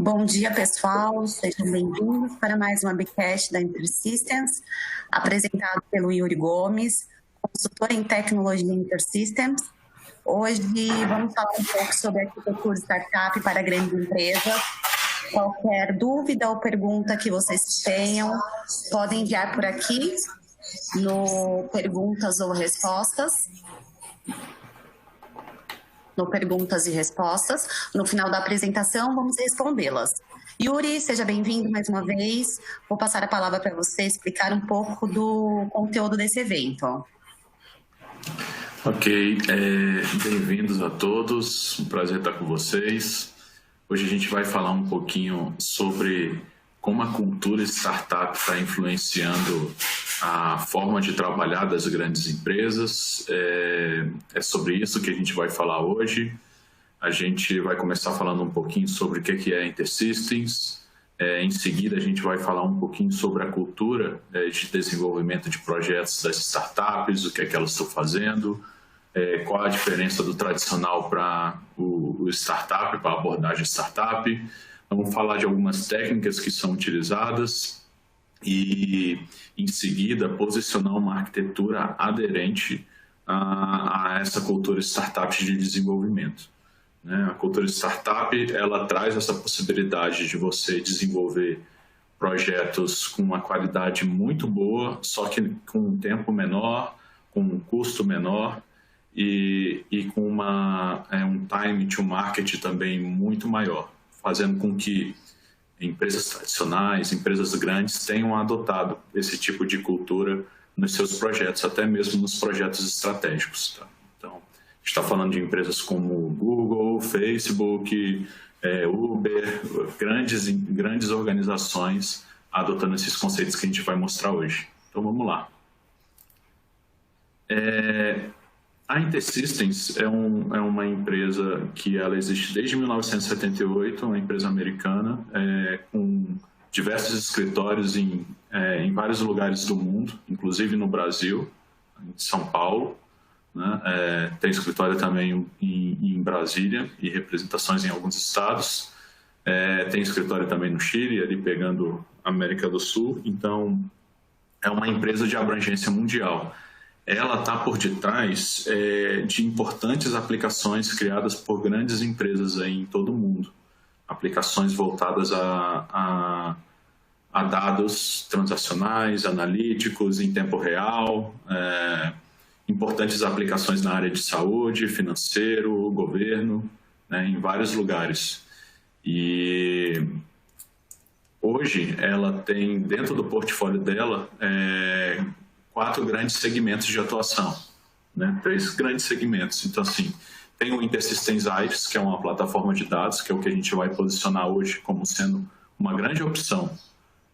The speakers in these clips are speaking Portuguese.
Bom dia, pessoal. Sejam bem-vindos para mais um webcast da InterSystems, apresentado pelo Yuri Gomes, consultor em tecnologia InterSystems. Hoje vamos falar um pouco sobre arquitetura startup para grandes empresas. Qualquer dúvida ou pergunta que vocês tenham, podem enviar por aqui no Perguntas ou Respostas. No Perguntas e Respostas. No final da apresentação, vamos respondê-las. Yuri, seja bem-vindo mais uma vez. Vou passar a palavra para você explicar um pouco do conteúdo desse evento. Ok, bem-vindos a todos, um prazer estar com vocês. Hoje a gente vai falar um pouquinho sobre como a cultura startup está influenciando a forma de trabalhar das grandes empresas. É sobre isso que a gente vai falar hoje. A gente vai começar falando um pouquinho sobre o que é InterSystems. Em seguida, a gente vai falar um pouquinho sobre a cultura de desenvolvimento de projetos das startups, o que é que elas estão fazendo, qual a diferença do tradicional para o startup, para a abordagem startup. Vamos falar de algumas técnicas que são utilizadas e, em seguida, posicionar uma arquitetura aderente a essa cultura startup de desenvolvimento. A cultura startup, ela traz essa possibilidade de você desenvolver projetos com uma qualidade muito boa, só que com um tempo menor, com um custo menor e com um time to market também muito maior, fazendo com que empresas tradicionais, empresas grandes tenham adotado esse tipo de cultura nos seus projetos, até mesmo nos projetos estratégicos. Tá? Então, a gente está falando de empresas como Google, Facebook, Uber, grandes organizações adotando esses conceitos que a gente vai mostrar hoje. Então, vamos lá. A InterSystems é uma empresa que ela existe desde 1978, uma empresa americana, com diversos escritórios em vários lugares do mundo, inclusive no Brasil, em São Paulo. Né? Tem escritório também em Brasília e representações em alguns estados. Tem escritório também no Chile, ali pegando a América do Sul. Então, é uma empresa de abrangência mundial. Ela está por detrás de importantes aplicações criadas por grandes empresas aí em todo o mundo. Aplicações voltadas a dados transacionais, analíticos, em tempo real, importantes aplicações na área de saúde, financeiro, governo, né, em vários lugares. E hoje ela tem, dentro do portfólio dela, 4 grandes segmentos de atuação, né? 3 grandes segmentos. Então, assim, tem o InterSystems Iris, que é uma plataforma de dados, que é o que a gente vai posicionar hoje como sendo uma grande opção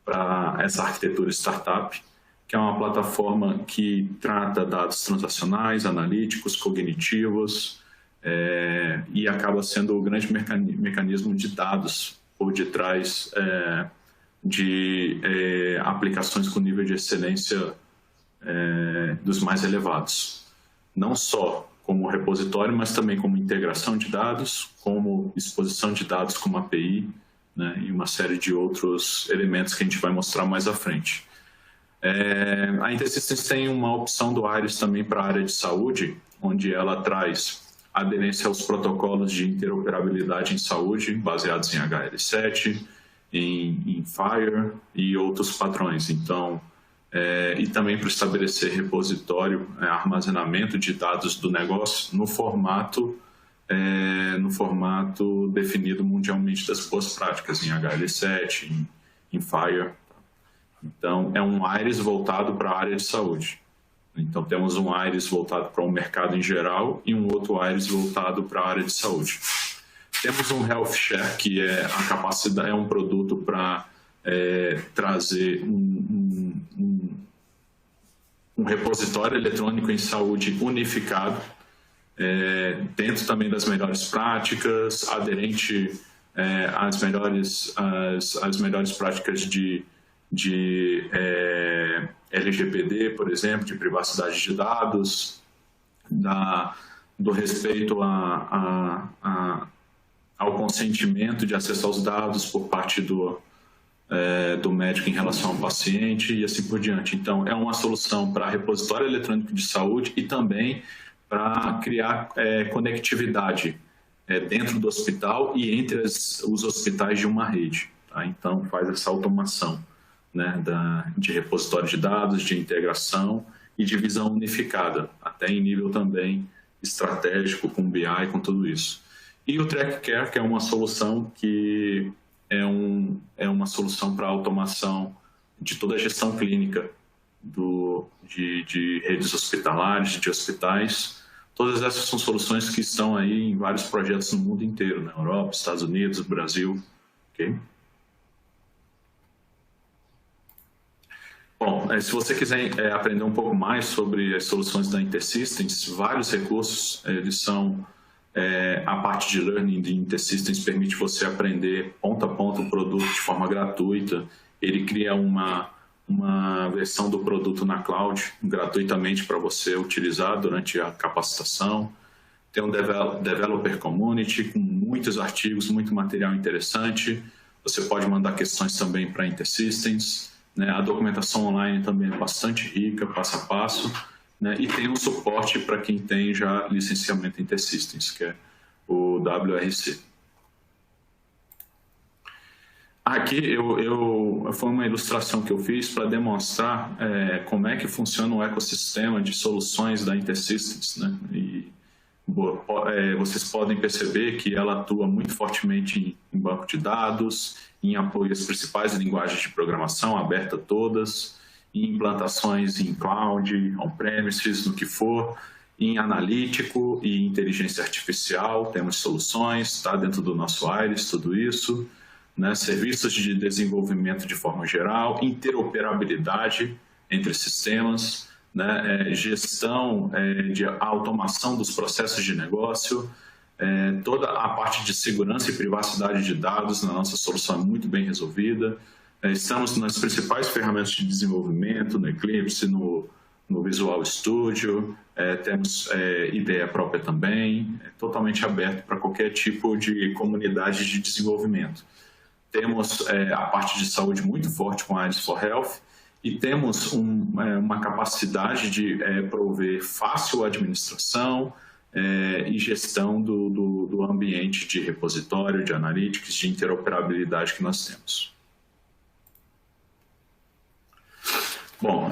para essa arquitetura startup, que é uma plataforma que trata dados transacionais, analíticos, cognitivos, e acaba sendo o grande mecanismo de dados por detrás de aplicações com nível de excelência dos mais elevados, não só como repositório, mas também como integração de dados, como exposição de dados como API, né, e uma série de outros elementos que a gente vai mostrar mais à frente. A InterSystems tem uma opção do Iris também para a área de saúde, onde ela traz aderência aos protocolos de interoperabilidade em saúde, baseados em HL7, em FHIR e outros padrões. Então, e também para estabelecer repositório, armazenamento de dados do negócio no formato definido mundialmente das boas práticas, em HL7, em FHIR. Então, é um Iris voltado para a área de saúde. Então, temos um Iris voltado para o mercado em geral e um outro Iris voltado para a área de saúde. Temos um Health Share, que é um produto para trazer um repositório eletrônico em saúde unificado, dentro também das melhores práticas, aderente às melhores práticas de LGPD, por exemplo, de privacidade de dados, do respeito ao consentimento de acesso aos dados por parte do médico em relação ao paciente e assim por diante. Então, é uma solução para repositório eletrônico de saúde e também para criar conectividade dentro do hospital e entre os hospitais de uma rede. Tá? Então, faz essa automação, né, de repositório de dados, de integração e de visão unificada, até em nível também estratégico, com BI, com tudo isso. E o Track Care, que é uma solução que é uma solução para automação de toda a gestão clínica de redes hospitalares, de hospitais. Todas essas são soluções que estão aí em vários projetos no mundo inteiro, na Europa, Estados Unidos, Brasil. Okay? Bom, se você quiser aprender um pouco mais sobre as soluções da InterSystems, vários recursos, eles são a parte de learning de InterSystems permite você aprender ponto a ponto o produto de forma gratuita. Ele cria uma versão do produto na cloud gratuitamente para você utilizar durante a capacitação. Tem um developer community com muitos artigos, muito material interessante. Você pode mandar questões também para InterSystems. Né? A documentação online também é bastante rica, passo a passo. Né? E tem um suporte para quem tem já licenciamento InterSystems, que é o WRC. Aqui foi uma ilustração que eu fiz para demonstrar como é que funciona o ecossistema de soluções da InterSystems. Né? E vocês podem perceber que ela atua muito fortemente em banco de dados, em apoio às principais linguagens de programação, aberta todas, em implantações em cloud, on-premises, no que for, em analítico e inteligência artificial, temos soluções, está dentro do nosso Iris, tudo isso, né? Serviços de desenvolvimento de forma geral, interoperabilidade entre sistemas, né? Gestão de automação dos processos de negócio, toda a parte de segurança e privacidade de dados na nossa solução é muito bem resolvida. Estamos nas principais ferramentas de desenvolvimento, no Eclipse, no Visual Studio, temos IDE própria também, totalmente aberto para qualquer tipo de comunidade de desenvolvimento. Temos a parte de saúde muito forte com a Iris for Health e temos uma capacidade de prover fácil administração e gestão do ambiente de repositório, de analytics, de interoperabilidade que nós temos. Bom,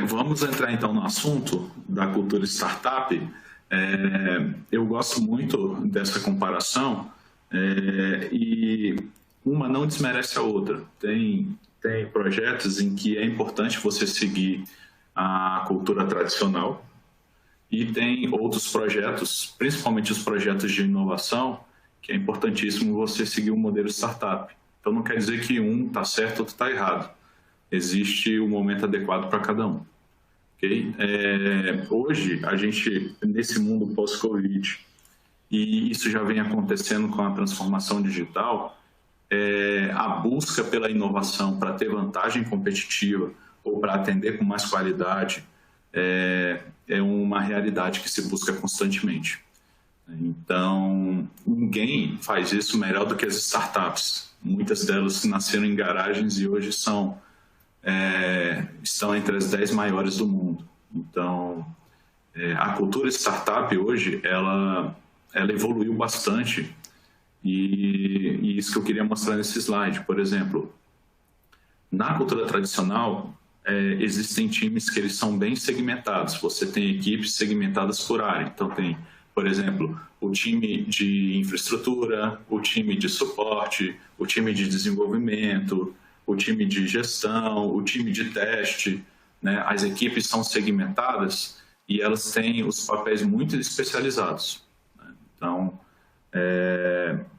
vamos entrar então no assunto da cultura startup. Eu gosto muito dessa comparação e uma não desmerece a outra. Tem projetos em que é importante você seguir a cultura tradicional e tem outros projetos, principalmente os projetos de inovação, que é importantíssimo você seguir o modelo startup. Então não quer dizer que um está certo ou outro está errado. Existe o momento adequado para cada um. Okay? Hoje, a gente, nesse mundo pós-Covid, e isso já vem acontecendo com a transformação digital, a busca pela inovação para ter vantagem competitiva ou para atender com mais qualidade é uma realidade que se busca constantemente. Então, ninguém faz isso melhor do que as startups. Muitas delas nasceram em garagens e hoje estão entre as 10 maiores do mundo. Então, a cultura startup hoje, ela evoluiu bastante e isso que eu queria mostrar nesse slide. Por exemplo, na cultura tradicional, existem times que eles são bem segmentados. Você tem equipes segmentadas por área. Então, tem, por exemplo, o time de infraestrutura, o time de suporte, o time de desenvolvimento, o time de gestão, o time de teste, né? As equipes são segmentadas e elas têm os papéis muito especializados. Né? Então,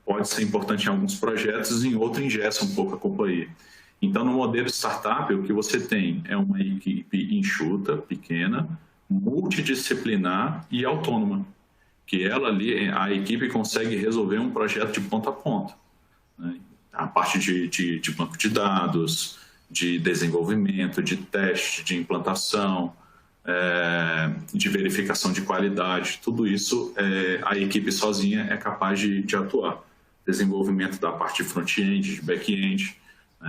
pode ser importante em alguns projetos, em outros engessa um pouco a companhia. Então, no modelo startup, o que você tem é uma equipe enxuta, pequena, multidisciplinar e autônoma, que a equipe consegue resolver um projeto de ponta a ponta. Né? A parte de banco de dados, de desenvolvimento, de teste, de implantação, de verificação de qualidade, tudo isso a equipe sozinha é capaz de atuar. Desenvolvimento da parte de front-end, de back-end.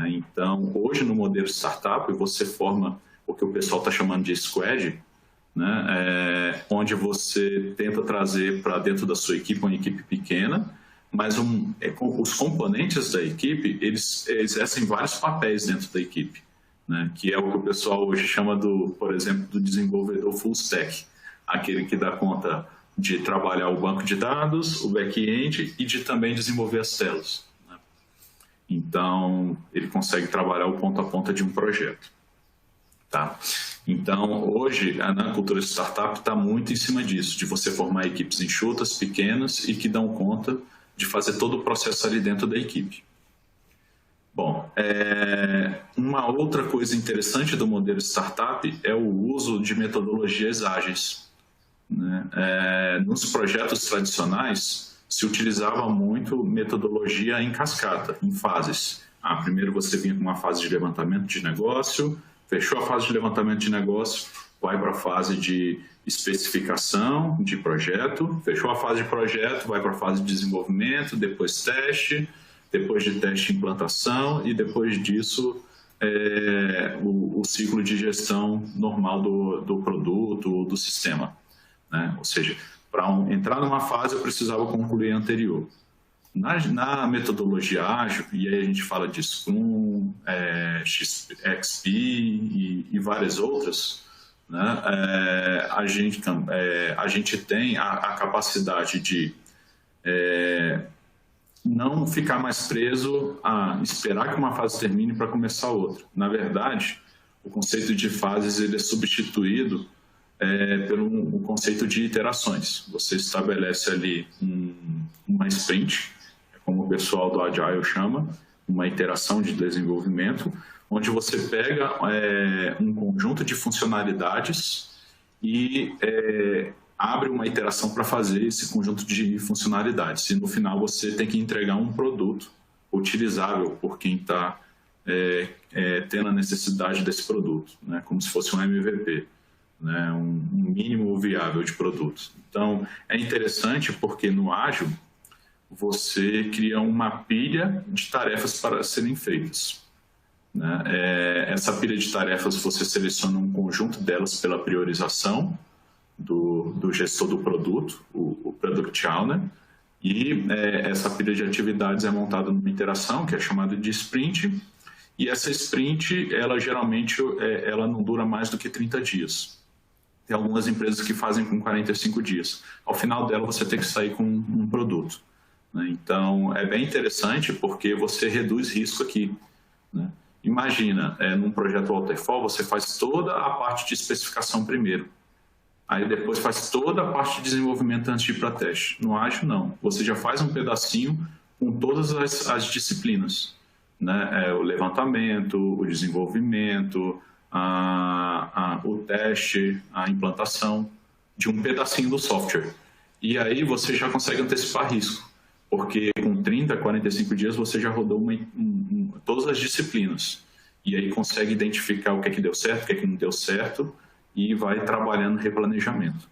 Então, hoje no modelo startup, você forma o que o pessoal está chamando de squad, né? Onde você tenta trazer para dentro da sua equipe uma equipe pequena, mas os componentes da equipe, eles exercem vários papéis dentro da equipe, né? Que é o que o pessoal hoje chama, por exemplo, do desenvolvedor full stack, aquele que dá conta de trabalhar o banco de dados, o back-end e de também desenvolver as telas, né? Então, ele consegue trabalhar o ponto a ponta de um projeto. Tá? Então, hoje, a cultura de startup está muito em cima disso, de você formar equipes enxutas, pequenas e que dão conta de fazer todo o processo ali dentro da equipe. Bom, uma outra coisa interessante do modelo startup é o uso de metodologias ágeis, né? Nos projetos tradicionais, se utilizava muito metodologia em cascata, em fases. Primeiro você vinha com uma fase de levantamento de negócio, fechou a fase de levantamento de negócio, vai para a fase de especificação de projeto, fechou a fase de projeto, vai para a fase de desenvolvimento, depois teste, depois de teste implantação e depois disso o ciclo de gestão normal do produto, do sistema, né? Ou seja, para entrar numa fase eu precisava concluir a anterior. Na metodologia ágil, e aí a gente fala de Scrum, XP e várias outras, né? A gente tem a capacidade de não ficar mais preso a esperar que uma fase termine para começar outra. Na verdade, o conceito de fases ele é substituído pelo conceito de iterações. Você estabelece ali uma sprint, como o pessoal do Agile chama, uma iteração de desenvolvimento, onde você pega um conjunto de funcionalidades e abre uma iteração para fazer esse conjunto de funcionalidades. E no final você tem que entregar um produto utilizável por quem está tendo a necessidade desse produto, né? Como se fosse um MVP, né? Um mínimo viável de produto. Então, é interessante porque no ágil você cria uma pilha de tarefas para serem feitas, né? Essa pilha de tarefas você seleciona um conjunto delas pela priorização do gestor do produto, o Product Owner, e essa pilha de atividades é montada numa interação que é chamada de sprint, e essa sprint, ela geralmente ela não dura mais do que 30 dias. Tem algumas empresas que fazem com 45 dias. Ao final dela você tem que sair com um produto, né? Então, é bem interessante porque você reduz risco aqui, né? Imagina, num projeto waterfall, você faz toda a parte de especificação primeiro. Aí depois faz toda a parte de desenvolvimento antes de ir para teste. No ágil, não. Você já faz um pedacinho com todas as disciplinas, né? O levantamento, o desenvolvimento, o teste, a implantação de um pedacinho do software. E aí você já consegue antecipar risco, porque com 30, 45 dias você já rodou todas as disciplinas. E aí consegue identificar o que é que deu certo, o que é que não deu certo, e vai trabalhando replanejamento.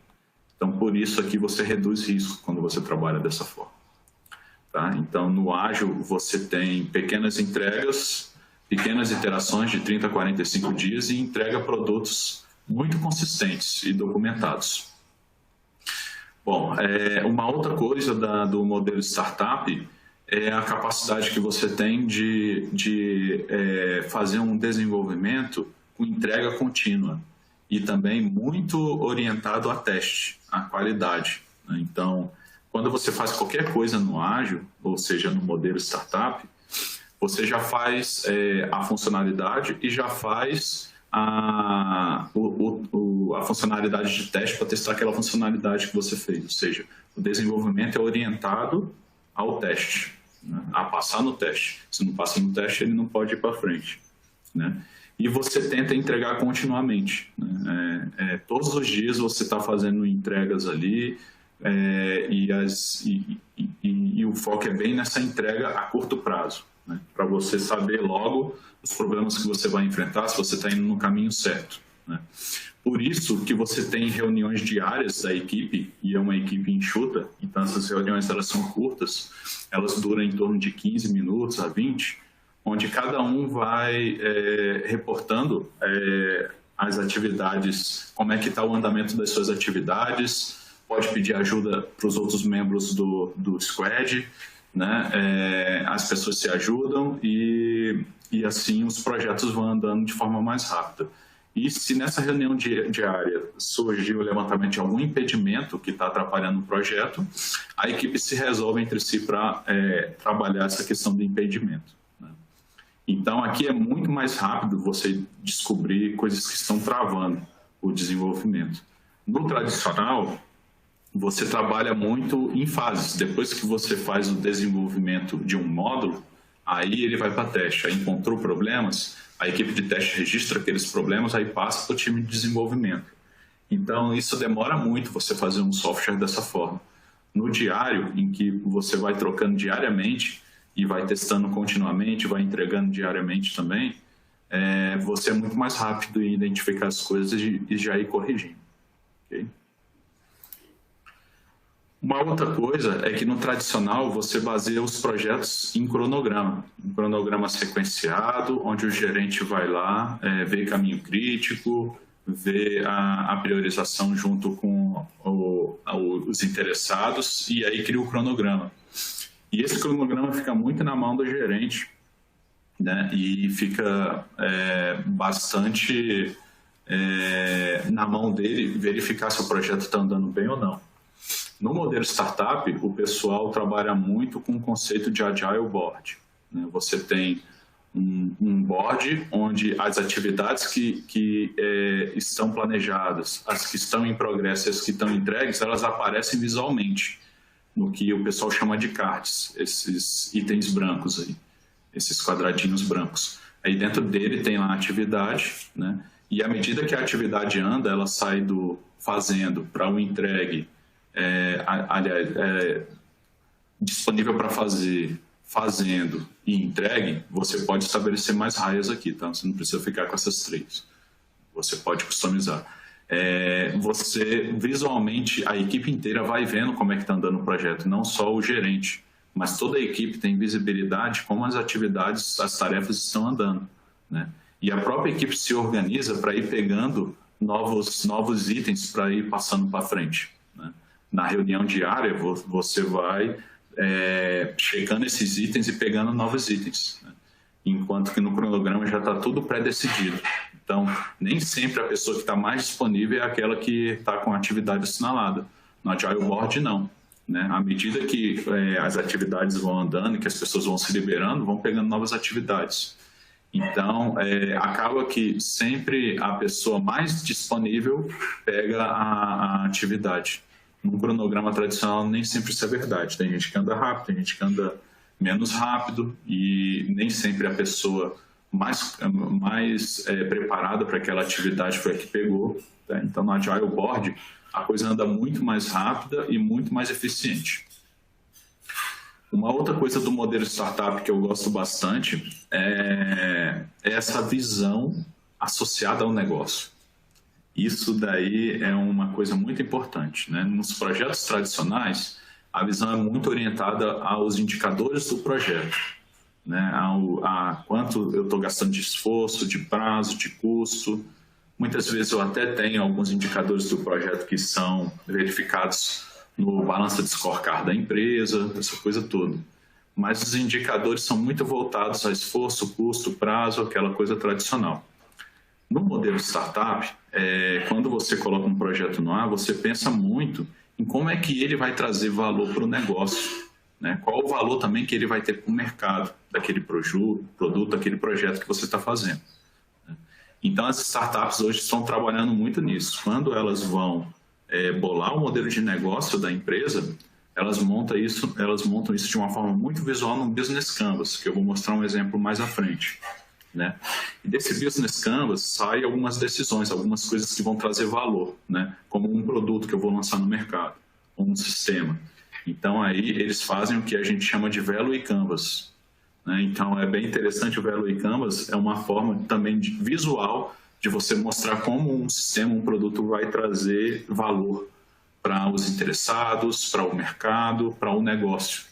Então, por isso aqui você reduz risco quando você trabalha dessa forma. Tá? Então, no ágil você tem pequenas entregas, pequenas iterações de 30 a 45 dias e entrega produtos muito consistentes e documentados. Bom, uma outra coisa do modelo startup é a capacidade que você tem de fazer um desenvolvimento com entrega contínua e também muito orientado a teste, a qualidade, né? Então, quando você faz qualquer coisa no ágil, ou seja, no modelo startup, você já faz a funcionalidade e já faz a funcionalidade de teste para testar aquela funcionalidade que você fez. Ou seja, o desenvolvimento é orientado ao teste, né? A passar no teste. Se não passa no teste, ele não pode ir para frente, né? E você tenta entregar continuamente, né? Todos os dias você está fazendo entregas ali e o foco é bem nessa entrega a curto prazo, né? Para você saber logo os problemas que você vai enfrentar, se você está indo no caminho certo, né? Por isso que você tem reuniões diárias da equipe, e é uma equipe enxuta, então essas reuniões elas são curtas, elas duram em torno de 15 minutos a 20, onde cada um vai reportando as atividades, como é que está o andamento das suas atividades, pode pedir ajuda para os outros membros do squad, né? As pessoas se ajudam e assim os projetos vão andando de forma mais rápida. E se nessa reunião diária surgir o levantamento de algum impedimento que está atrapalhando o projeto, a equipe se resolve entre si para trabalhar essa questão do impedimento, né? Então, aqui é muito mais rápido você descobrir coisas que estão travando o desenvolvimento. No tradicional, você trabalha muito em fases. Depois que você faz o desenvolvimento de um módulo, aí ele vai para teste. Aí encontrou problemas, a equipe de teste registra aqueles problemas, aí passa para o time de desenvolvimento. Então, isso demora muito você fazer um software dessa forma. No diário, em que você vai trocando diariamente e vai testando continuamente, vai entregando diariamente também, você é muito mais rápido em identificar as coisas e já ir corrigindo. Okay? Uma outra coisa é que no tradicional você baseia os projetos em cronograma, um cronograma sequenciado, onde o gerente vai lá, vê caminho crítico, vê a priorização junto com os interessados e aí cria o cronograma. E esse cronograma fica muito na mão do gerente, né? E fica bastante na mão dele verificar se o projeto está andando bem ou não. No modelo startup, o pessoal trabalha muito com o conceito de Agile Board, né? Você tem um board onde as atividades que estão planejadas, as que estão em progresso e as que estão entregues, elas aparecem visualmente, no que o pessoal chama de cards, esses itens brancos aí, esses quadradinhos brancos. Aí dentro dele tem lá a atividade, né? E à medida que a atividade anda, ela sai do fazendo para o entregue, disponível para fazer, fazendo e entregue, você pode estabelecer mais raias aqui, tá? Você não precisa ficar com essas três. Você pode customizar. Você, visualmente, a equipe inteira vai vendo como é que está andando o projeto, não só o gerente, mas toda a equipe tem visibilidade como as atividades, as tarefas estão andando, né? E a própria equipe se organiza para ir pegando novos itens para ir passando para frente, né? Na reunião diária, você vai checando esses itens e pegando novos itens, né? Enquanto que no cronograma já está tudo pré-decidido. Então, nem sempre a pessoa que está mais disponível é aquela que está com a atividade assinalada. No Agile Board, não, né? À medida que as atividades vão andando e que as pessoas vão se liberando, vão pegando novas atividades. Então, acaba que sempre a pessoa mais disponível pega a atividade. No cronograma tradicional, nem sempre isso é verdade. Tem gente que anda rápido, tem gente que anda menos rápido e nem sempre a pessoa mais preparada para aquela atividade foi a que pegou, tá? Então, no Agile Board, a coisa anda muito mais rápida e muito mais eficiente. Uma outra coisa do modelo startup que eu gosto bastante é essa visão associada ao negócio. Isso daí é uma coisa muito importante, né? Nos projetos tradicionais, a visão é muito orientada aos indicadores do projeto, né? A quanto eu estou gastando de esforço, de prazo, de custo. Muitas vezes eu até tenho alguns indicadores do projeto que são verificados no balanço de scorecard da empresa, essa coisa toda. Mas os indicadores são muito voltados a esforço, custo, prazo, aquela coisa tradicional. No modelo startup, quando você coloca um projeto no ar, você pensa muito em como é que ele vai trazer valor para o negócio, né? Qual o valor também que ele vai ter para o mercado daquele produto, daquele projeto que você está fazendo, né? Então, as startups hoje estão trabalhando muito nisso. Quando elas vão bolar o modelo de negócio da empresa, elas montam isso de uma forma muito visual no Business Canvas, que eu vou mostrar um exemplo mais à frente, né? E desse Business Canvas saem algumas decisões, algumas coisas que vão trazer valor, né? Como um produto que eu vou lançar no mercado, ou um sistema. Então, aí eles fazem o que a gente chama de Value Canvas, né? Então, é bem interessante. O Value Canvas é uma forma também visual de você mostrar como um sistema, um produto vai trazer valor para os interessados, para o mercado, para o negócio,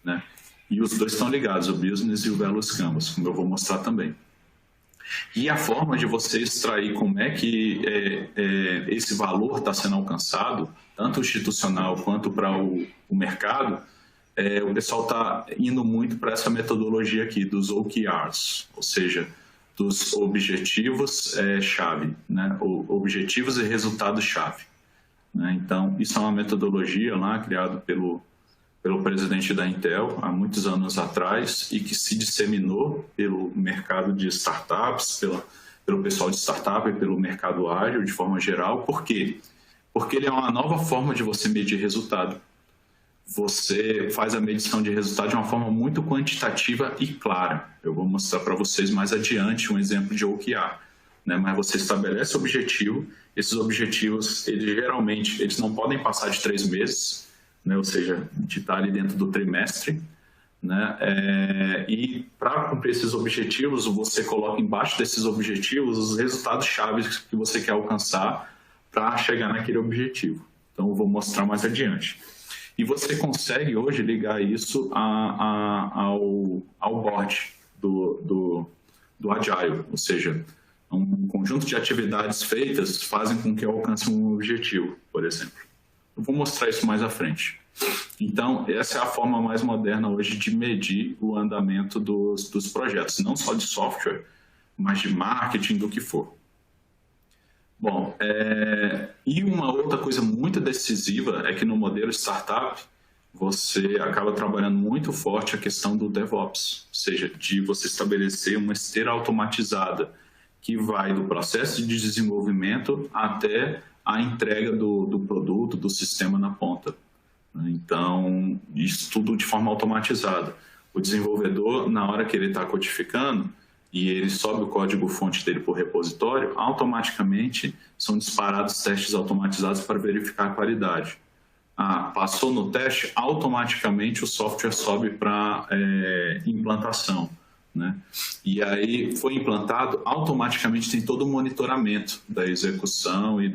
né? E os dois estão ligados, o business e o Velos Canvas, como eu vou mostrar também. E a forma de você extrair como é que esse valor está sendo alcançado, tanto institucional quanto para o mercado, o pessoal está indo muito para essa metodologia aqui dos OKRs, ou seja, dos objetivos-chave, né? Objetivos e resultados-chave. Né? Então, isso é uma metodologia lá criada pelo presidente da Intel há muitos anos atrás e que se disseminou pelo mercado de startups, pelo pessoal de startup e pelo mercado ágil de forma geral. Por quê? Porque ele é uma nova forma de você medir resultado. Você faz a medição de resultado de uma forma muito quantitativa e clara. Eu vou mostrar para vocês mais adiante um exemplo de OKR. Né? Mas você estabelece o objetivo, esses objetivos, eles não podem passar de 3 meses, né? Ou seja, de estar ali dentro do trimestre, né? E para cumprir esses objetivos, você coloca embaixo desses objetivos os resultados-chave que você quer alcançar para chegar naquele objetivo. Então, eu vou mostrar mais adiante. E você consegue hoje ligar isso ao board do Agile, ou seja, um conjunto de atividades feitas fazem com que eu alcance um objetivo, por exemplo. Eu vou mostrar isso mais à frente. Então, essa é a forma mais moderna hoje de medir o andamento dos projetos, não só de software, mas de marketing, do que for. Bom, e uma outra coisa muito decisiva é que no modelo startup, você acaba trabalhando muito forte a questão do DevOps, ou seja, de você estabelecer uma esteira automatizada que vai do processo de desenvolvimento até a entrega do produto, do sistema na ponta. Então, isso tudo de forma automatizada. O desenvolvedor, na hora que ele está codificando e ele sobe o código-fonte dele para o repositório, automaticamente são disparados testes automatizados para verificar a qualidade. Passou no teste, automaticamente o software sobe para implantação. Né? E aí foi implantado, automaticamente tem todo o monitoramento da execução e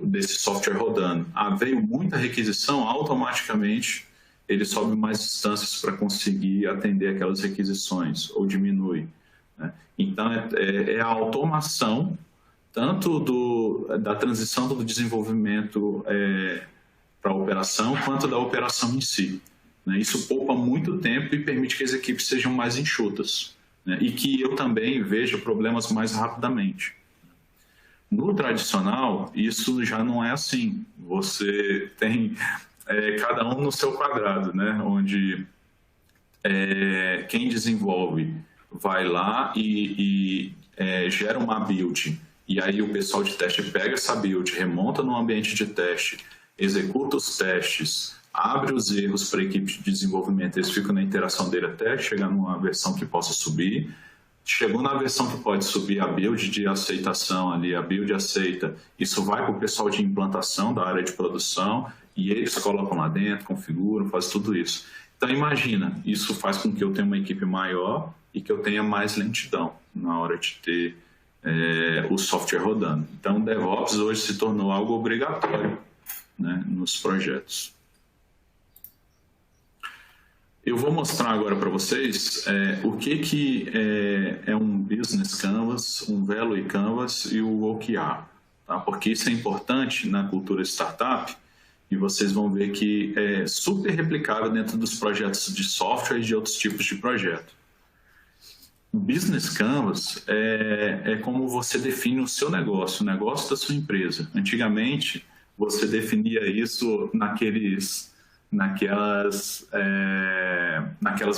desse software rodando. Veio muita requisição, automaticamente ele sobe mais instâncias para conseguir atender aquelas requisições ou diminui. Né? Então é a automação tanto da transição do desenvolvimento para a operação quanto da operação em si. Isso poupa muito tempo e permite que as equipes sejam mais enxutas, né? E que eu também veja problemas mais rapidamente. No tradicional, isso já não é assim. Você tem cada um no seu quadrado, né? Onde quem desenvolve vai lá e gera uma build, e aí o pessoal de teste pega essa build, remonta no ambiente de teste, executa os testes, abre os erros para a equipe de desenvolvimento, eles ficam na interação dele até chegar numa versão que possa subir. Chegou na versão que pode subir a build de aceitação ali, a build aceita, isso vai para o pessoal de implantação da área de produção e eles colocam lá dentro, configuram, fazem tudo isso. Então imagina, isso faz com que eu tenha uma equipe maior e que eu tenha mais lentidão na hora de ter o software rodando. Então o DevOps hoje se tornou algo obrigatório, né, nos projetos. Eu vou mostrar agora para vocês o que é um Business Canvas, um Value Canvas e o OKR, tá? Porque isso é importante na cultura startup e vocês vão ver que é super replicável dentro dos projetos de software e de outros tipos de projeto. O Business Canvas é como você define o seu negócio, o negócio da sua empresa. Antigamente, você definia isso naquelas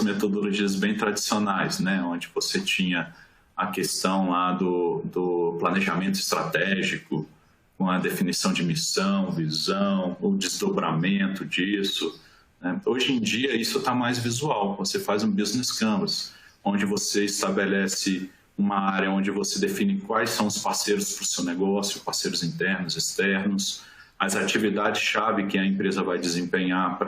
metodologias bem tradicionais, né? Onde você tinha a questão lá do planejamento estratégico, com a definição de missão, visão, o desdobramento disso, né? Hoje em dia isso está mais visual, você faz um Business Canvas, onde você estabelece uma área onde você define quais são os parceiros para o seu negócio, parceiros internos, externos, as atividades-chave que a empresa vai desempenhar,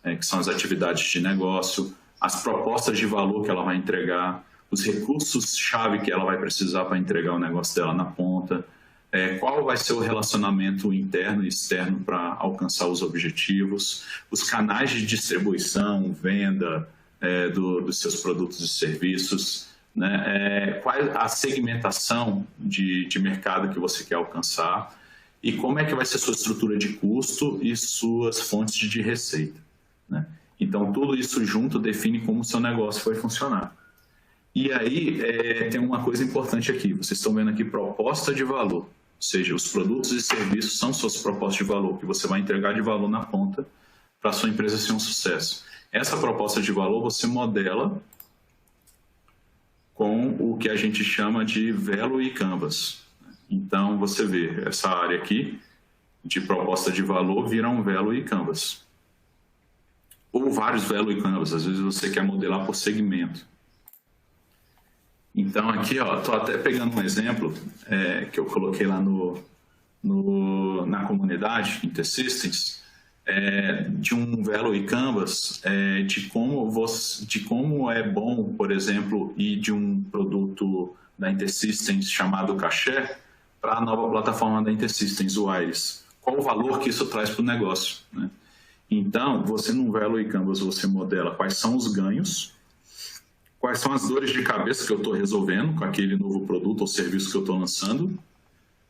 que são as atividades de negócio, as propostas de valor que ela vai entregar, os recursos-chave que ela vai precisar para entregar o negócio dela na ponta, qual vai ser o relacionamento interno e externo para alcançar os objetivos, os canais de distribuição, venda dos seus produtos e serviços, né? Qual a segmentação de mercado que você quer alcançar e como é que vai ser sua estrutura de custo e suas fontes de receita, né? Então, tudo isso junto define como o seu negócio vai funcionar. E aí, tem uma coisa importante aqui. Vocês estão vendo aqui proposta de valor. Ou seja, os produtos e serviços são suas propostas de valor, que você vai entregar de valor na ponta para a sua empresa ser um sucesso. Essa proposta de valor você modela com o que a gente chama de Value Canvas. Então, você vê essa área aqui de proposta de valor vira um Value Canvas. Ou vários Value Canvas, às vezes você quer modelar por segmento. Então, aqui, estou até pegando um exemplo que eu coloquei lá na comunidade, InterSystems, de um Value Canvas, de como é bom, por exemplo, ir de um produto da InterSystems chamado Caché para a nova plataforma da InterSystems, o Iris. Qual o valor que isso traz para o negócio, né? Então, você no Value Canvas, você modela quais são os ganhos, quais são as dores de cabeça que eu estou resolvendo com aquele novo produto ou serviço que eu estou lançando,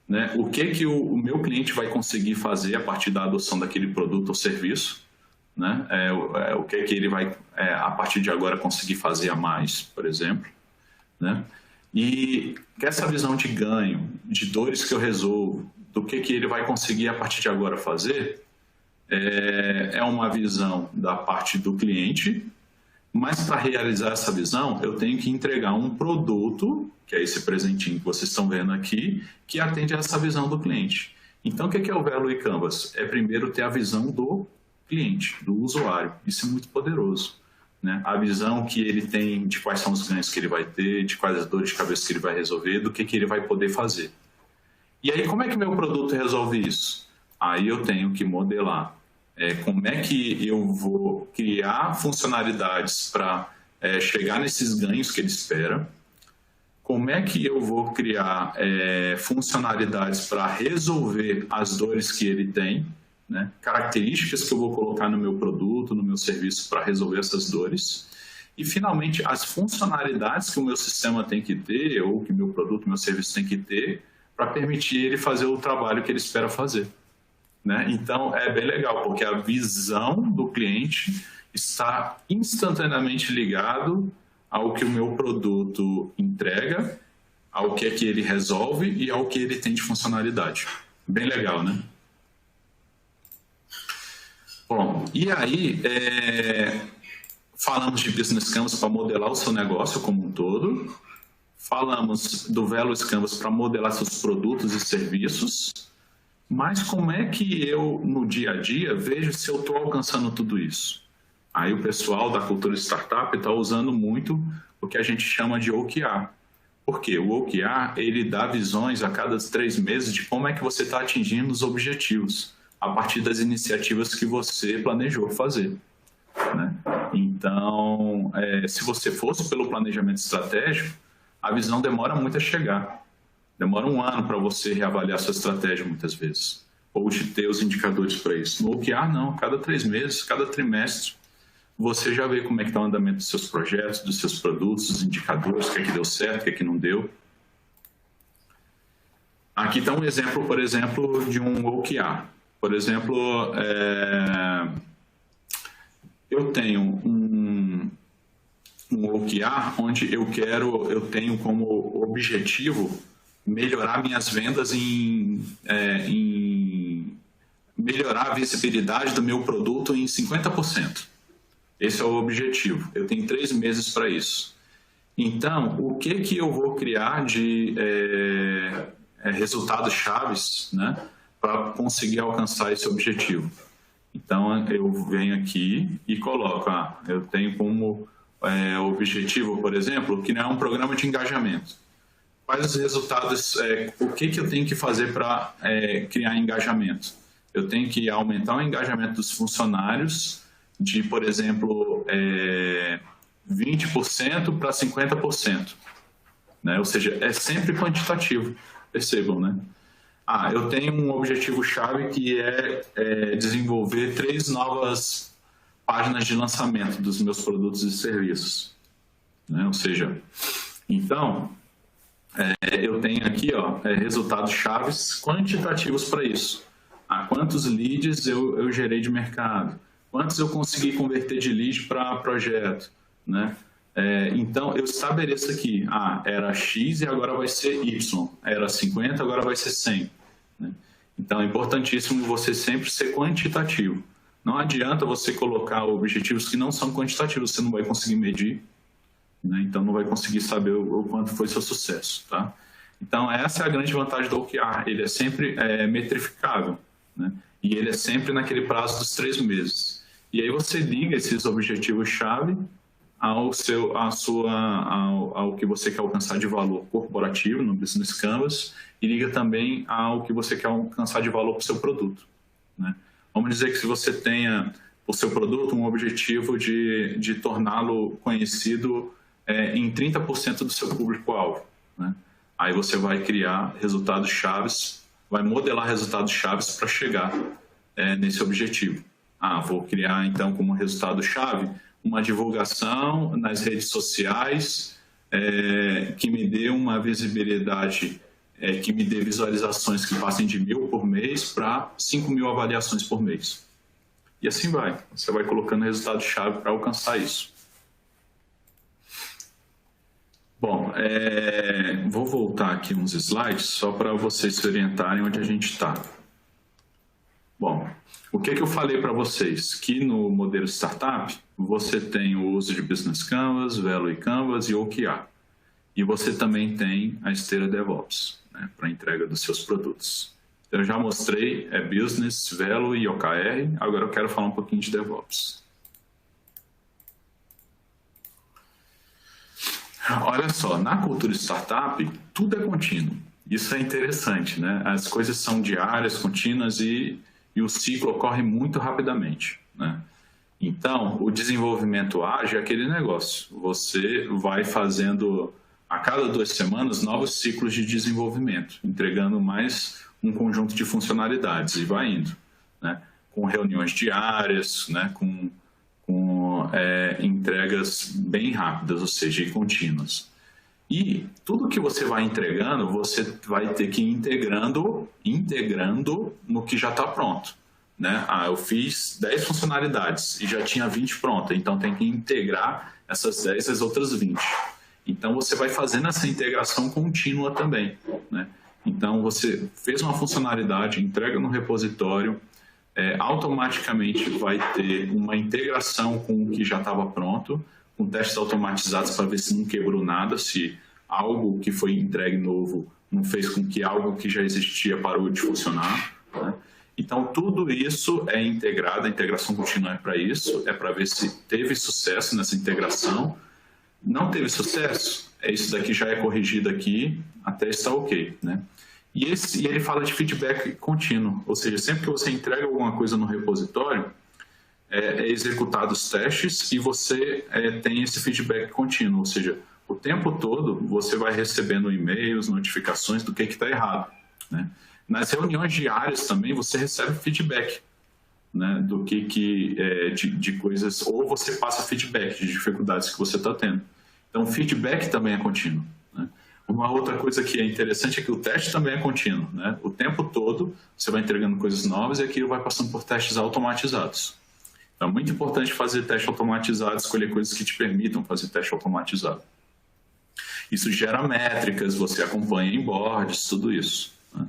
né? O que o meu cliente vai conseguir fazer a partir da adoção daquele produto ou serviço, né? O que ele vai, a partir de agora, conseguir fazer a mais, por exemplo, né? E essa visão de ganho, de dores que eu resolvo, do que ele vai conseguir a partir de agora fazer, é uma visão da parte do cliente, mas para realizar essa visão, eu tenho que entregar um produto, que é esse presentinho que vocês estão vendo aqui, que atende a essa visão do cliente. Então, o que é o Value Canvas? É primeiro ter a visão do cliente, do usuário. Isso é muito poderoso, né? A visão que ele tem de quais são os ganhos que ele vai ter, de quais as dores de cabeça que ele vai resolver, do que ele vai poder fazer. E aí, como é que meu produto resolve isso? Aí eu tenho que modelar como é que eu vou criar funcionalidades para chegar nesses ganhos que ele espera, como é que eu vou criar funcionalidades para resolver as dores que ele tem, né? Características que eu vou colocar no meu produto, no meu serviço para resolver essas dores, e finalmente as funcionalidades que o meu sistema tem que ter, ou que o meu produto, meu serviço tem que ter, para permitir ele fazer o trabalho que ele espera fazer, né? Então, é bem legal, porque a visão do cliente está instantaneamente ligado ao que o meu produto entrega, ao que é que ele resolve e ao que ele tem de funcionalidade. Bem legal, né? Bom, e aí, falamos de Business Canvas para modelar o seu negócio como um todo, falamos do Value Canvas para modelar seus produtos e serviços, mas como é que eu, no dia a dia, vejo se eu estou alcançando tudo isso? Aí o pessoal da cultura startup está usando muito o que a gente chama de OKR. Por quê? O OKR, ele dá visões a cada 3 meses de como é que você está atingindo os objetivos, a partir das iniciativas que você planejou fazer, né? Então, se você fosse pelo planejamento estratégico, a visão demora muito a chegar. Demora 1 ano para você reavaliar sua estratégia, muitas vezes, ou de ter os indicadores para isso. No OKR, não. Cada 3 meses, cada trimestre, você já vê como é que está o andamento dos seus projetos, dos seus produtos, dos indicadores, o que é que deu certo, o que é que não deu. Aqui está um exemplo, por exemplo, de um OKR. Por exemplo, eu tenho um OKR onde eu tenho como objetivo melhorar minhas vendas melhorar a visibilidade do meu produto em 50%. Esse é o objetivo. Eu tenho 3 meses para isso. Então, o que eu vou criar de resultados chaves, né, para conseguir alcançar esse objetivo? Então, eu venho aqui e coloco, eu tenho como objetivo, por exemplo, que não é um programa de engajamento. Quais os resultados, o que eu tenho que fazer para criar engajamento? Eu tenho que aumentar o engajamento dos funcionários, de, por exemplo, 20% para 50%, né? Ou seja, é sempre quantitativo, percebam, né? Eu tenho um objetivo-chave que é desenvolver 3 novas páginas de lançamento dos meus produtos e serviços, né? Ou seja, então, eu tenho aqui resultados chaves quantitativos para isso. Quantos leads eu gerei de mercado, quantos eu consegui converter de lead para projeto, né? Então, eu estabeleço aqui, era X e agora vai ser Y, era 50, agora vai ser 100. Né? Então, é importantíssimo você sempre ser quantitativo. Não adianta você colocar objetivos que não são quantitativos, você não vai conseguir medir, né? Então não vai conseguir saber o quanto foi seu sucesso. Tá? Então, essa é a grande vantagem do OKR, ele é sempre metrificável, né? E ele é sempre naquele prazo dos 3 meses. E aí você liga esses objetivos-chave ao que você quer alcançar de valor corporativo no Business Canvas e liga também ao que você quer alcançar de valor para o seu produto, né? Vamos dizer que se você tenha o seu produto um objetivo de torná-lo conhecido em 30% do seu público-alvo, né? Aí você vai criar resultados chaves, vai modelar resultados chaves para chegar nesse objetivo. Vou criar então como resultado-chave uma divulgação nas redes sociais que me dê uma visibilidade, que me dê visualizações que passem de 1.000 por mês para 5.000 avaliações por mês. E assim vai. Você vai colocando resultado-chave para alcançar isso. Bom, vou voltar aqui uns slides só para vocês se orientarem onde a gente está. Bom, o que eu falei para vocês? Que no modelo startup, você tem o uso de Business Canvas, Velo e Canvas e OKR. E você também tem a esteira DevOps, né, para a entrega dos seus produtos. Então, eu já mostrei Business, Velo e OKR, agora eu quero falar um pouquinho de DevOps. Olha só, na cultura startup, tudo é contínuo. Isso é interessante, né? As coisas são diárias, contínuas e o ciclo ocorre muito rapidamente, né? Então, o desenvolvimento ágil é aquele negócio. Você vai fazendo, a cada 2 semanas, novos ciclos de desenvolvimento, entregando mais um conjunto de funcionalidades e vai indo, né? Com reuniões diárias, né? Com entregas bem rápidas, ou seja, contínuas. E tudo que você vai entregando, você vai ter que ir integrando no que já está pronto, né? Eu fiz 10 funcionalidades e já tinha 20 prontas, então tem que integrar essas 10 às outras 20. Então você vai fazendo essa integração contínua também, né? Então você fez uma funcionalidade, entrega no repositório, automaticamente vai ter uma integração com o que já estava pronto, com testes automatizados para ver se não quebrou nada, se algo que foi entregue novo não fez com que algo que já existia parou de funcionar, né? Então, tudo isso é integrado, a integração contínua é para isso, é para ver se teve sucesso nessa integração. Não teve sucesso, isso daqui já é corrigido aqui, até está ok, né? E ele fala de feedback contínuo, ou seja, sempre que você entrega alguma coisa no repositório, executado os testes e você tem esse feedback contínuo, ou seja, o tempo todo você vai recebendo e-mails, notificações do que está errado, né? Nas reuniões diárias também você recebe feedback, né, do de coisas, ou você passa feedback de dificuldades que você está tendo. Então, o feedback também é contínuo, né? Uma outra coisa que é interessante é que o teste também é contínuo, né? O tempo todo você vai entregando coisas novas e aquilo vai passando por testes automatizados. Então, é muito importante fazer teste automatizado, escolher coisas que te permitam fazer teste automatizado. Isso gera métricas, você acompanha em boards, tudo isso, né?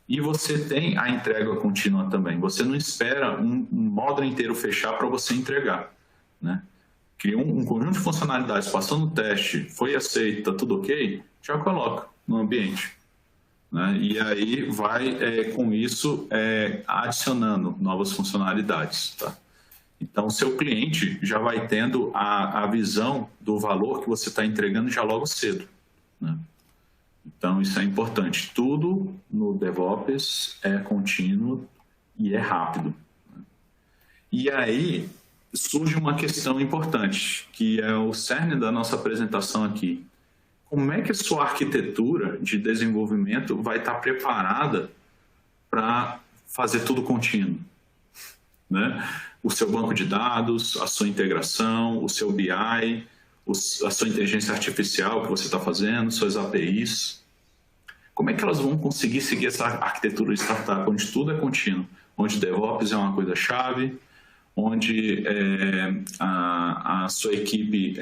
E você tem a entrega contínua também. Você não espera um módulo inteiro fechar para você entregar, né? Criou um conjunto de funcionalidades, passou no teste, foi aceito, está tudo ok, já coloca no ambiente, né? E aí vai, com isso, adicionando novas funcionalidades, tá? Então, o seu cliente já vai tendo a visão do valor que você está entregando já logo cedo, né? Então, isso é importante. Tudo no DevOps é contínuo e é rápido, né? E aí, surge uma questão importante, que é o cerne da nossa apresentação aqui. Como é que a sua arquitetura de desenvolvimento vai estar preparada para fazer tudo contínuo? Né? O seu banco de dados, a sua integração, o seu BI, a sua inteligência artificial que você está fazendo, suas APIs. Como é que elas vão conseguir seguir essa arquitetura de startup, onde tudo é contínuo, onde DevOps é uma coisa-chave, onde a sua equipe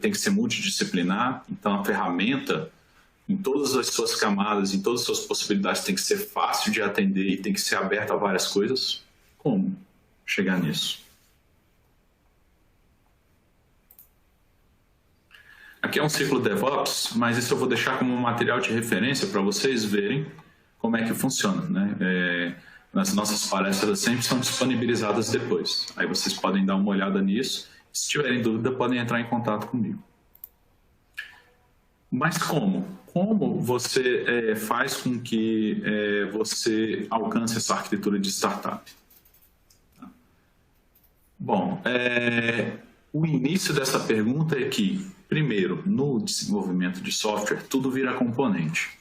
tem que ser multidisciplinar, então a ferramenta, em todas as suas camadas, em todas as suas possibilidades, tem que ser fácil de atender e tem que ser aberta a várias coisas? Como chegar nisso? Aqui é um ciclo DevOps, mas isso eu vou deixar como um material de referência para vocês verem como é que funciona, né? As nossas palestras sempre são disponibilizadas depois. Aí vocês podem dar uma olhada nisso. Se tiverem dúvida, podem entrar em contato comigo. Mas como? Como você faz com que você alcance essa arquitetura de startup? Bom, o início dessa pergunta é que, primeiro, no desenvolvimento de software, tudo vira componente.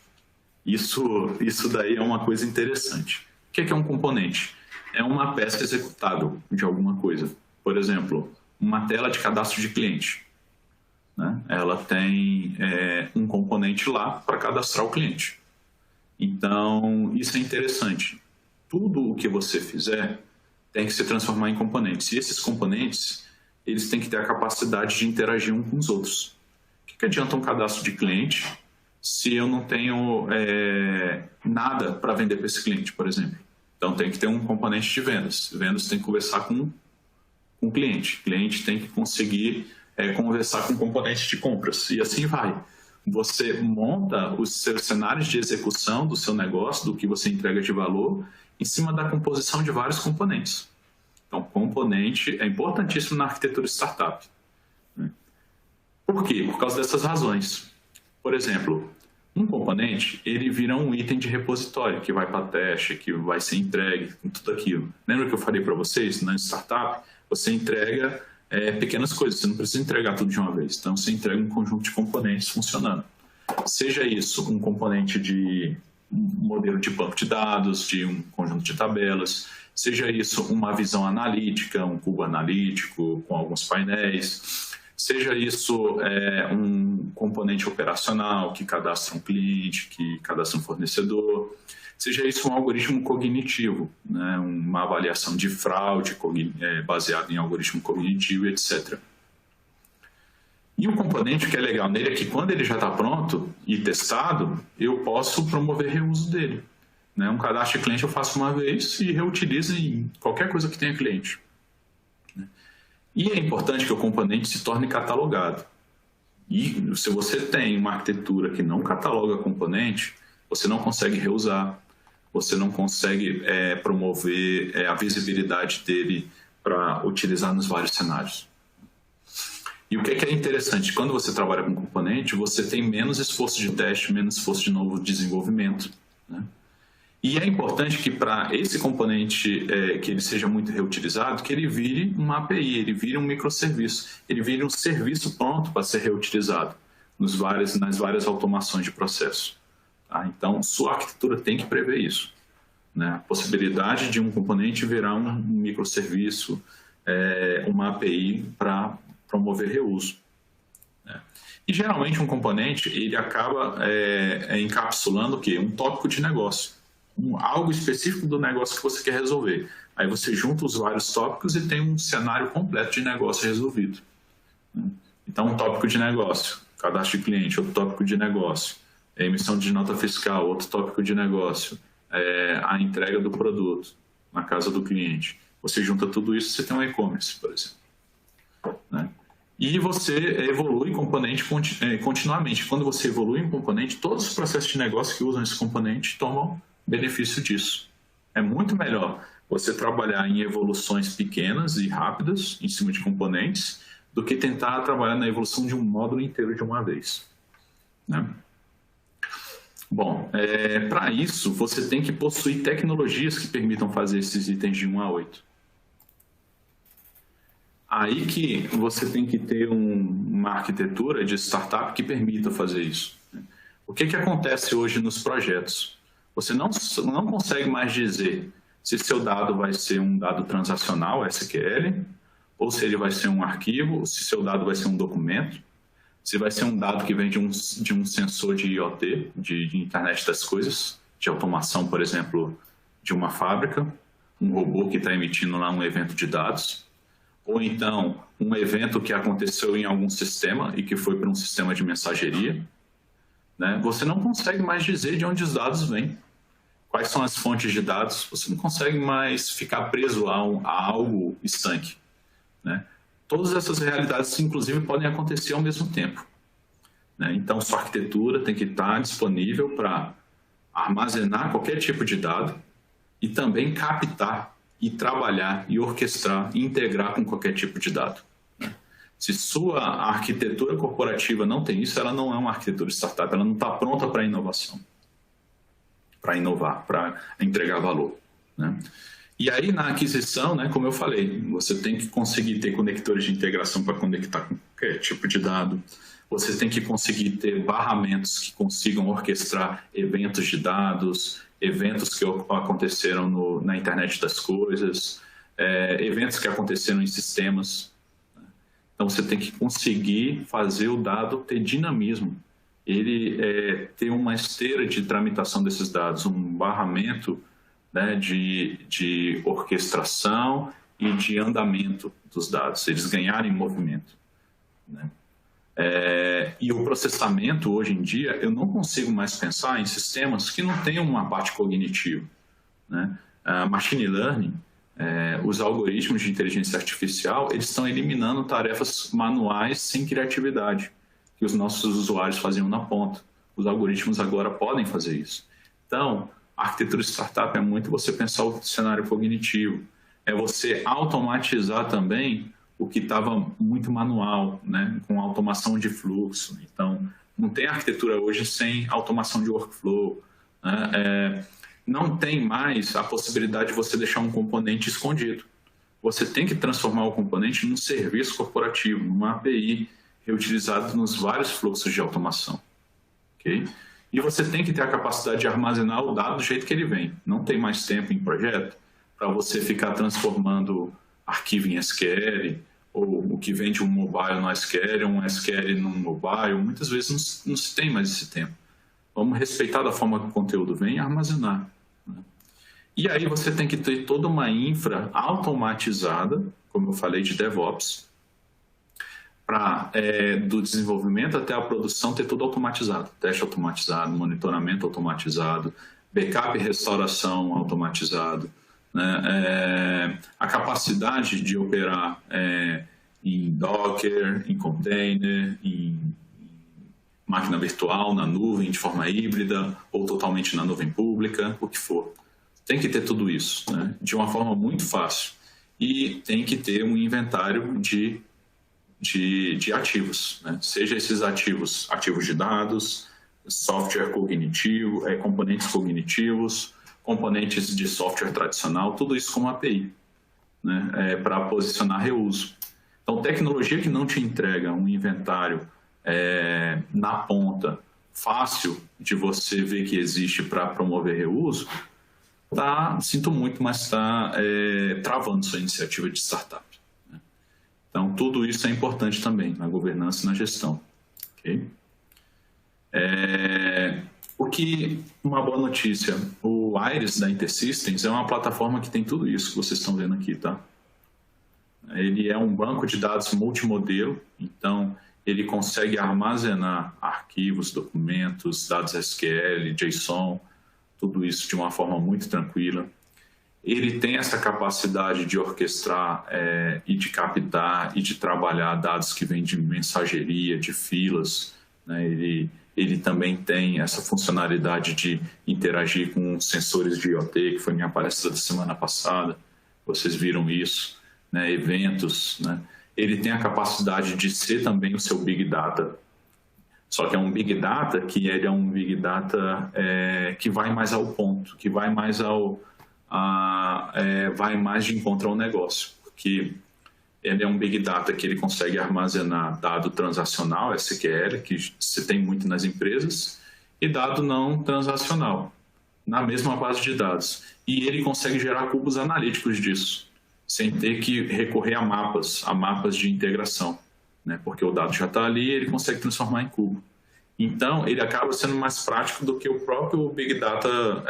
Isso daí é uma coisa interessante. O que é um componente? É uma peça executável de alguma coisa. Por exemplo, uma tela de cadastro de cliente, né? Ela tem um componente lá para cadastrar o cliente. Então, isso é interessante. Tudo o que você fizer tem que se transformar em componentes. E esses componentes, eles têm que ter a capacidade de interagir uns com os outros. O que adianta um cadastro de cliente se eu não tenho nada para vender para esse cliente, por exemplo? Então, tem que ter um componente de vendas. Vendas tem que conversar com o cliente. O cliente tem que conseguir conversar com componentes de compras. E assim vai. Você monta os seus cenários de execução do seu negócio, do que você entrega de valor, em cima da composição de vários componentes. Então, componente é importantíssimo na arquitetura startup. Por quê? Por causa dessas razões. Por exemplo, um componente, ele vira um item de repositório, que vai para teste, que vai ser entregue, tudo aquilo. Lembra que eu falei para vocês, na startup, você entrega pequenas coisas, você não precisa entregar tudo de uma vez. Então, você entrega um conjunto de componentes funcionando. Seja isso um componente de um modelo de banco de dados, de um conjunto de tabelas, seja isso uma visão analítica, um cubo analítico com alguns painéis, seja isso um componente operacional que cadastra um cliente, que cadastra um fornecedor, seja isso um algoritmo cognitivo, né? Uma avaliação de fraude baseada em algoritmo cognitivo, etc. E o componente que é legal nele é que quando ele já está pronto e testado, eu posso promover reuso dele. Né? Um cadastro de cliente eu faço uma vez e reutilizo em qualquer coisa que tenha cliente. E é importante que o componente se torne catalogado. E se você tem uma arquitetura que não cataloga componente, você não consegue reusar, você não consegue promover a visibilidade dele para utilizar nos vários cenários. E o que é interessante? Quando você trabalha com componente, você tem menos esforço de teste, menos esforço de novo desenvolvimento. Né? E é importante que para esse componente que ele seja muito reutilizado, que ele vire uma API, ele vire um microserviço, ele vire um serviço pronto para ser reutilizado nas várias automações de processo. Tá? Então, sua arquitetura tem que prever isso. Né? A possibilidade de um componente virar um microserviço, uma API para promover reuso. Né? E geralmente um componente ele acaba encapsulando o quê? Um tópico de negócio, algo específico do negócio que você quer resolver. Aí você junta os vários tópicos e tem um cenário completo de negócio resolvido. Né? Então, um tópico de negócio, cadastro de cliente, outro tópico de negócio, emissão de nota fiscal, outro tópico de negócio, a entrega do produto na casa do cliente. Você junta tudo isso, você tem um e-commerce, por exemplo. Né? E você evolui componente continuamente. Quando você evolui um componente, todos os processos de negócio que usam esse componente tomam benefício disso. É muito melhor você trabalhar em evoluções pequenas e rápidas em cima de componentes do que tentar trabalhar na evolução de um módulo inteiro de uma vez. Né? Bom, para isso você tem que possuir tecnologias que permitam fazer esses itens de 1 a 8. Aí que você tem que ter uma arquitetura de startup que permita fazer isso. O que acontece hoje nos projetos? Você não consegue mais dizer se seu dado vai ser um dado transacional, SQL, ou se ele vai ser um arquivo, se seu dado vai ser um documento, se vai ser um dado que vem de um sensor de IoT, de internet das coisas, de automação, por exemplo, de uma fábrica, um robô que está emitindo lá um evento de dados, ou então um evento que aconteceu em algum sistema e que foi para um sistema de mensageria, né? Você não consegue mais dizer de onde os dados vêm, quais são as fontes de dados, você não consegue mais ficar preso a algo estanque, né? Todas essas realidades, inclusive, podem acontecer ao mesmo tempo, né? Então, sua arquitetura tem que estar disponível para armazenar qualquer tipo de dado e também captar e trabalhar e orquestrar e integrar com qualquer tipo de dado, né? Se sua arquitetura corporativa não tem isso, ela não é uma arquitetura startup, ela não está pronta para inovação, para inovar, para entregar valor, né? E aí, na aquisição, né, como eu falei, você tem que conseguir ter conectores de integração para conectar com qualquer tipo de dado. Você tem que conseguir ter barramentos que consigam orquestrar eventos de dados, eventos que aconteceram na internet das coisas, eventos que aconteceram em sistemas. Então, você tem que conseguir fazer o dado ter dinamismo. Ele ter uma esteira de tramitação desses dados, um barramento, né, de orquestração e de andamento dos dados, eles ganharem movimento, né? E o processamento, hoje em dia, eu não consigo mais pensar em sistemas que não tenham uma parte cognitiva, né? Machine Learning, os algoritmos de inteligência artificial, eles estão eliminando tarefas manuais sem criatividade, que os nossos usuários faziam na ponta. Os algoritmos agora podem fazer isso. Então, a arquitetura startup é muito você pensar o cenário cognitivo, é você automatizar também o que estava muito manual, né, com automação de fluxo. Então, não tem arquitetura hoje sem automação de workflow, né? Não tem mais a possibilidade de você deixar um componente escondido. Você tem que transformar o componente num serviço corporativo, numa API, reutilizado nos vários fluxos de automação. Okay? E você tem que ter a capacidade de armazenar o dado do jeito que ele vem. Não tem mais tempo em projeto para você ficar transformando arquivo em SQL, ou o que vem de um mobile no SQL, ou um SQL no mobile. Muitas vezes não se tem mais esse tempo. Vamos respeitar da forma que o conteúdo vem e armazenar, né? E aí você tem que ter toda uma infra automatizada, como eu falei, de DevOps, para do desenvolvimento até a produção ter tudo automatizado. Teste automatizado, monitoramento automatizado, backup e restauração automatizado, né? A capacidade de operar em Docker, em container, em máquina virtual, na nuvem, de forma híbrida ou totalmente na nuvem pública, o que for. Tem que ter tudo isso, né, de uma forma muito fácil. E tem que ter um inventário de ativos, né? Seja esses ativos de dados, software cognitivo, componentes cognitivos, componentes de software tradicional, tudo isso como API, né, para posicionar reuso. Então, tecnologia que não te entrega um inventário na ponta, fácil de você ver que existe para promover reuso, sinto muito, mas está travando sua iniciativa de startup, né? Então, tudo isso é importante também na governança e na gestão. Okay? Uma boa notícia, o Iris da InterSystems é uma plataforma que tem tudo isso que vocês estão vendo aqui, tá? Ele é um banco de dados multimodelo, então ele consegue armazenar arquivos, documentos, dados SQL, JSON, tudo isso de uma forma muito tranquila. Ele tem essa capacidade de orquestrar e de captar e de trabalhar dados que vêm de mensageria, de filas, né? Ele também tem essa funcionalidade de interagir com sensores de IoT, que foi minha palestra da semana passada, vocês viram isso, né? Eventos, né? Ele tem a capacidade de ser também o seu Big Data, só que é um Big Data que ele é um Big Data que vai mais ao ponto, que vai mais vai mais de encontro ao negócio, porque Ele é um Big Data que ele consegue armazenar dado transacional, SQL, que se tem muito nas empresas, e dado não transacional, na mesma base de dados. E ele consegue gerar cubos analíticos disso, sem ter que recorrer a mapas de integração, né? Porque o dado já está ali e ele consegue transformar em cubo. Então, ele acaba sendo mais prático do que o próprio Big Data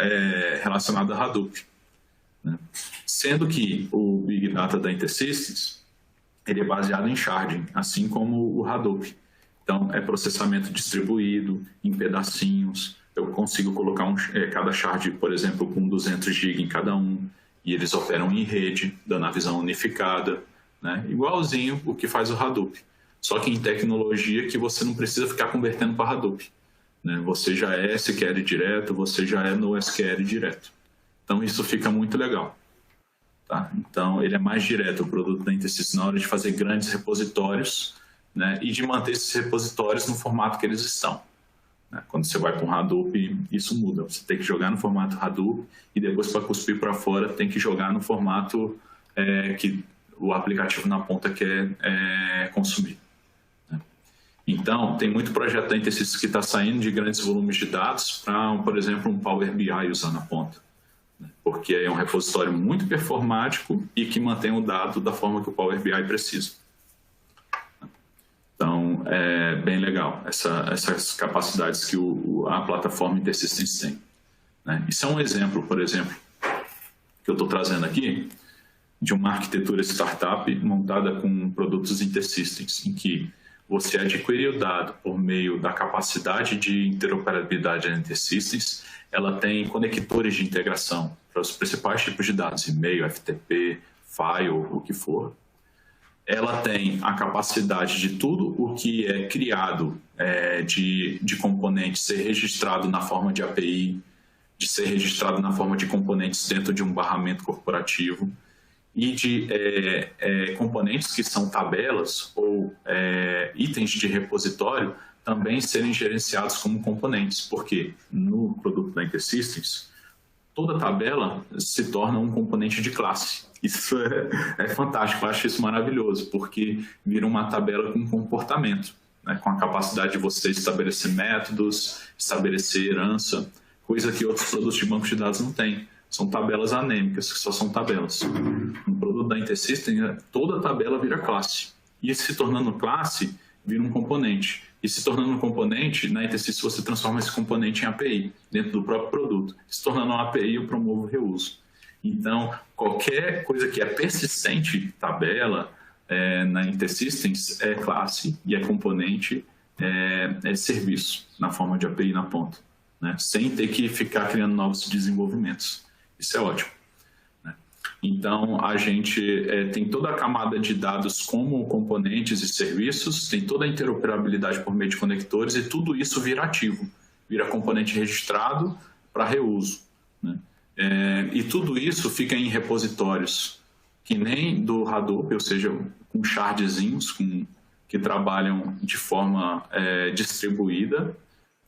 relacionado a Hadoop, né? Sendo que o Big Data da InterSystems, ele é baseado em sharding, assim como o Hadoop. Então, é processamento distribuído em pedacinhos. Eu consigo colocar cada shard, por exemplo, com 200 GB em cada um, e eles operam em rede, dando a visão unificada, né? Igualzinho o que faz o Hadoop. Só que em tecnologia que você não precisa ficar convertendo para Hadoop, né? Você já é SQL direto, você já é NoSQL direto. Então, isso fica muito legal. Tá? Então, ele é mais direto, o produto da InterSystems, na hora de fazer grandes repositórios, né? E de manter esses repositórios no formato que eles estão. Né? Quando você vai para um Hadoop, isso muda. Você tem que jogar no formato Hadoop e depois, para cuspir para fora, tem que jogar no formato que o aplicativo na ponta quer consumir. Né? Então, tem muito projeto da InterSystems que está saindo de grandes volumes de dados para, por exemplo, um Power BI usando a ponta. Porque é um repositório muito performático e que mantém o dado da forma que o Power BI precisa. Então, é bem legal essas capacidades que a plataforma InterSystems tem, né? Isso é um exemplo, por exemplo, que eu estou trazendo aqui, de uma arquitetura startup montada com produtos InterSystems, em que você adquire o dado por meio da capacidade de interoperabilidade da InterSystems. Ela tem conectores de integração para os principais tipos de dados, e-mail, FTP, file, o que for. Ela tem a capacidade de tudo o que é criado de componentes ser registrado na forma de API, de ser registrado na forma de componentes dentro de um barramento corporativo, e de componentes que são tabelas ou itens de repositório também serem gerenciados como componentes, porque no produto da InterSystems, toda tabela se torna um componente de classe. Isso é fantástico, eu acho isso maravilhoso, porque vira uma tabela com comportamento, né? Com a capacidade de você estabelecer métodos, estabelecer herança, coisa que outros produtos de banco de dados não têm. São tabelas anêmicas, que só são tabelas. No produto da InterSystems, toda tabela vira classe. E se tornando classe, vira um componente. E se tornando um componente, na InterSystems você transforma esse componente em API, dentro do próprio produto. Se tornando uma API, eu promovo o reuso. Então, qualquer coisa que é persistente, tabela, na InterSystems, é classe e é componente, é serviço, na forma de API na ponta, né? Sem ter que ficar criando novos desenvolvimentos. Isso é ótimo, né? Então, a gente tem toda a camada de dados como componentes e serviços, tem toda a interoperabilidade por meio de conectores e tudo isso vira ativo, vira componente registrado para reuso, né? E tudo isso fica em repositórios, que nem do Hadoop, ou seja, com shardzinhos que trabalham de forma distribuída,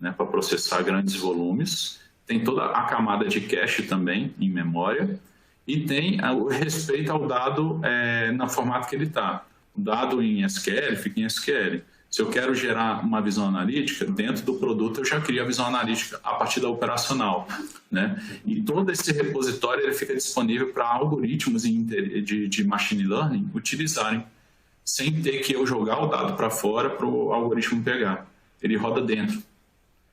né, para processar grandes volumes. Tem toda a camada de cache também em memória e tem o respeito ao dado no formato que ele está. O dado em SQL fica em SQL. Se eu quero gerar uma visão analítica, dentro do produto eu já crio a visão analítica a partir da operacional, né? E todo esse repositório ele fica disponível para algoritmos de machine learning utilizarem, sem ter que eu jogar o dado para fora para o algoritmo pegar. Ele roda dentro.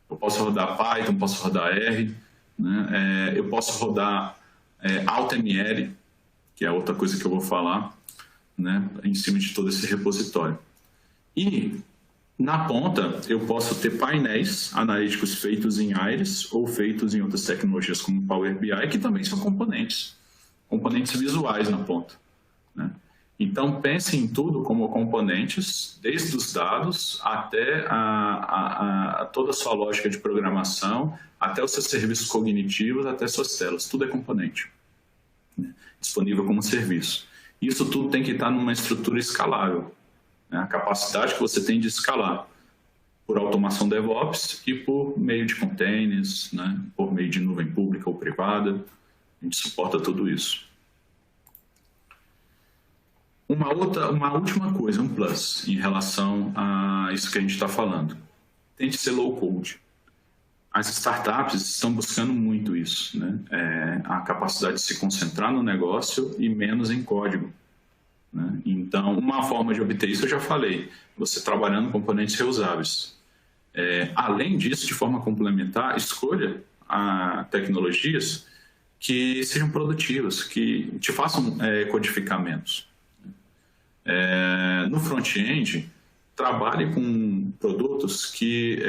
Eu posso rodar Python, posso rodar R, né? Eu posso rodar AltML, que é outra coisa que eu vou falar, né? Em cima de todo esse repositório. E, na ponta, eu posso ter painéis analíticos feitos em Iris ou feitos em outras tecnologias como Power BI, que também são componentes visuais na ponta, né? Então, pense em tudo como componentes, desde os dados até toda a sua lógica de programação, até os seus serviços cognitivos, até suas telas. Tudo é componente, né? Disponível como serviço. Isso tudo tem que estar numa estrutura escalável, né? A capacidade que você tem de escalar por automação DevOps e por meio de containers, né? Por meio de nuvem pública ou privada. A gente suporta tudo isso. Uma última coisa, um plus, em relação a isso que a gente está falando. Tente ser low code. As startups estão buscando muito isso, né? A capacidade de se concentrar no negócio e menos em código, né? Então, uma forma de obter isso eu já falei, você trabalhando componentes reusáveis. Além disso, de forma complementar, escolha tecnologias que sejam produtivas, que te façam codificamentos. No front-end, trabalhe com produtos que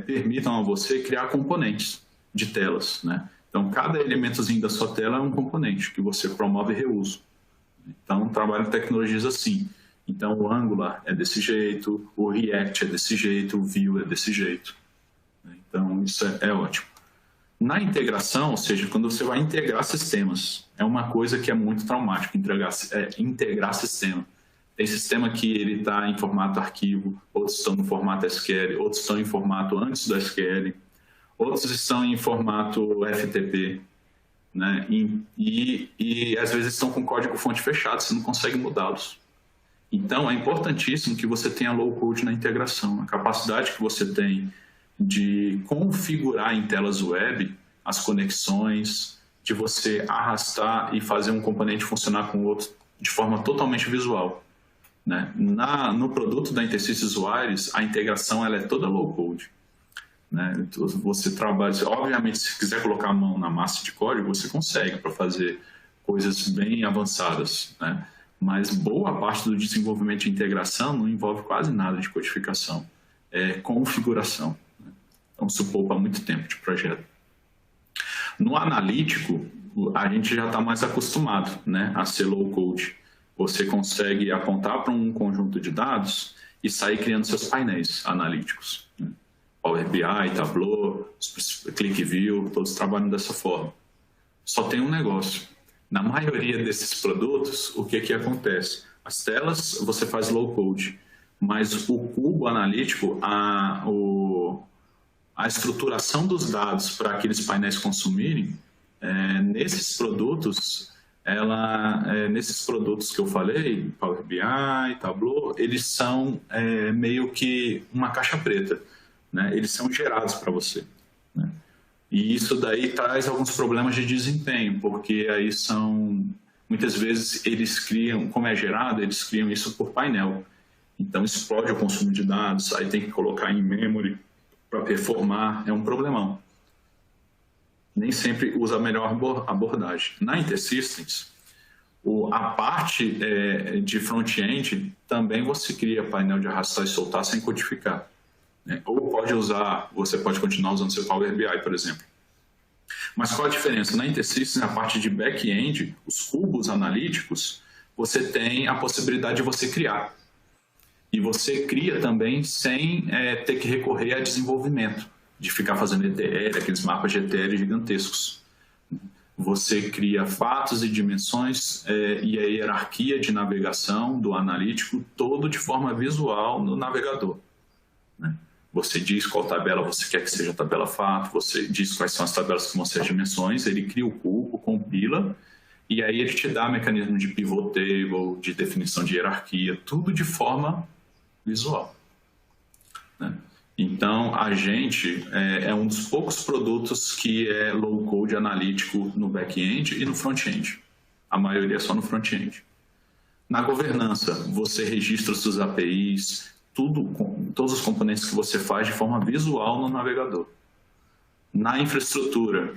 permitam a você criar componentes de telas, né? Então, cada elementozinho da sua tela é um componente que você promove reuso. Então, trabalhe com tecnologias assim. Então, o Angular é desse jeito, o React é desse jeito, o Vue é desse jeito. Então, isso é ótimo. Na integração, ou seja, quando você vai integrar sistemas, é uma coisa que é muito traumática, integrar sistema. Tem sistema que ele está em formato arquivo, outros estão no formato SQL, outros estão em formato antes do SQL, outros estão em formato FTP, né? E às vezes estão com código-fonte fechado, você não consegue mudá-los. Então, é importantíssimo que você tenha low-code na integração, a capacidade que você tem de configurar em telas web as conexões, de você arrastar e fazer um componente funcionar com o outro de forma totalmente visual, né? No produto da InterSystems Wireless, a integração ela é toda low-code, né? Você trabalha, obviamente, se quiser colocar a mão na massa de código, você consegue para fazer coisas bem avançadas, né? Mas boa parte do desenvolvimento de integração não envolve quase nada de codificação, é configuração. Então, isso poupa muito tempo de projeto. No analítico, a gente já está mais acostumado, né, a ser low-code. Você consegue apontar para um conjunto de dados e sair criando seus painéis analíticos, né? Power BI, Tableau, ClickView, todos trabalham dessa forma. Só tem um negócio. Na maioria desses produtos, o que acontece? As telas você faz low-code, mas o cubo analítico, a estruturação dos dados para aqueles painéis consumirem, nesses produtos que eu falei, Power BI, Tableau, eles são meio que uma caixa preta, né? Eles são gerados para você, né? E isso daí traz alguns problemas de desempenho, porque aí muitas vezes eles criam, como é gerado, eles criam isso por painel. Então explode o consumo de dados, aí tem que colocar em memory para performar, é um problemão. Nem sempre usa a melhor abordagem. Na InterSystems, a parte de front-end, também você cria painel de arrastar e soltar sem codificar, né? Ou você pode continuar usando seu Power BI, por exemplo. Mas qual a diferença? Na InterSystems, na parte de back-end, os cubos analíticos, você tem a possibilidade de você criar. E você cria também sem ter que recorrer a desenvolvimento, de ficar fazendo ETL, aqueles mapas de ETL gigantescos. Você cria fatos e dimensões e a hierarquia de navegação do analítico, todo de forma visual no navegador, né? Você diz qual tabela você quer que seja a tabela fato, você diz quais são as tabelas que vão ser as dimensões, ele cria o cubo, compila, e aí ele te dá mecanismo de pivot table, de definição de hierarquia, tudo de forma visual, né? Então, a gente é um dos poucos produtos que é low-code analítico no back-end e no front-end. A maioria é só no front-end. Na governança, você registra os seus APIs, todos os componentes que você faz de forma visual no navegador. Na infraestrutura,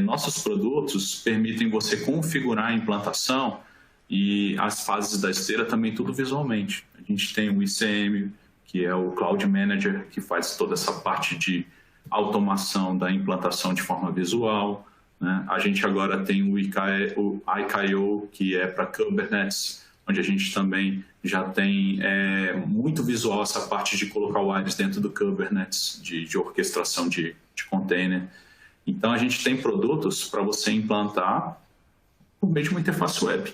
nossos produtos permitem você configurar a implantação e as fases da esteira também tudo visualmente. A gente tem o ICM, que é o Cloud Manager, que faz toda essa parte de automação da implantação de forma visual, né? A gente agora tem o IKO, que é para Kubernetes, onde a gente também já tem muito visual essa parte de colocar o Wireless dentro do Kubernetes, de orquestração de container. Então, a gente tem produtos para você implantar por meio de uma interface web,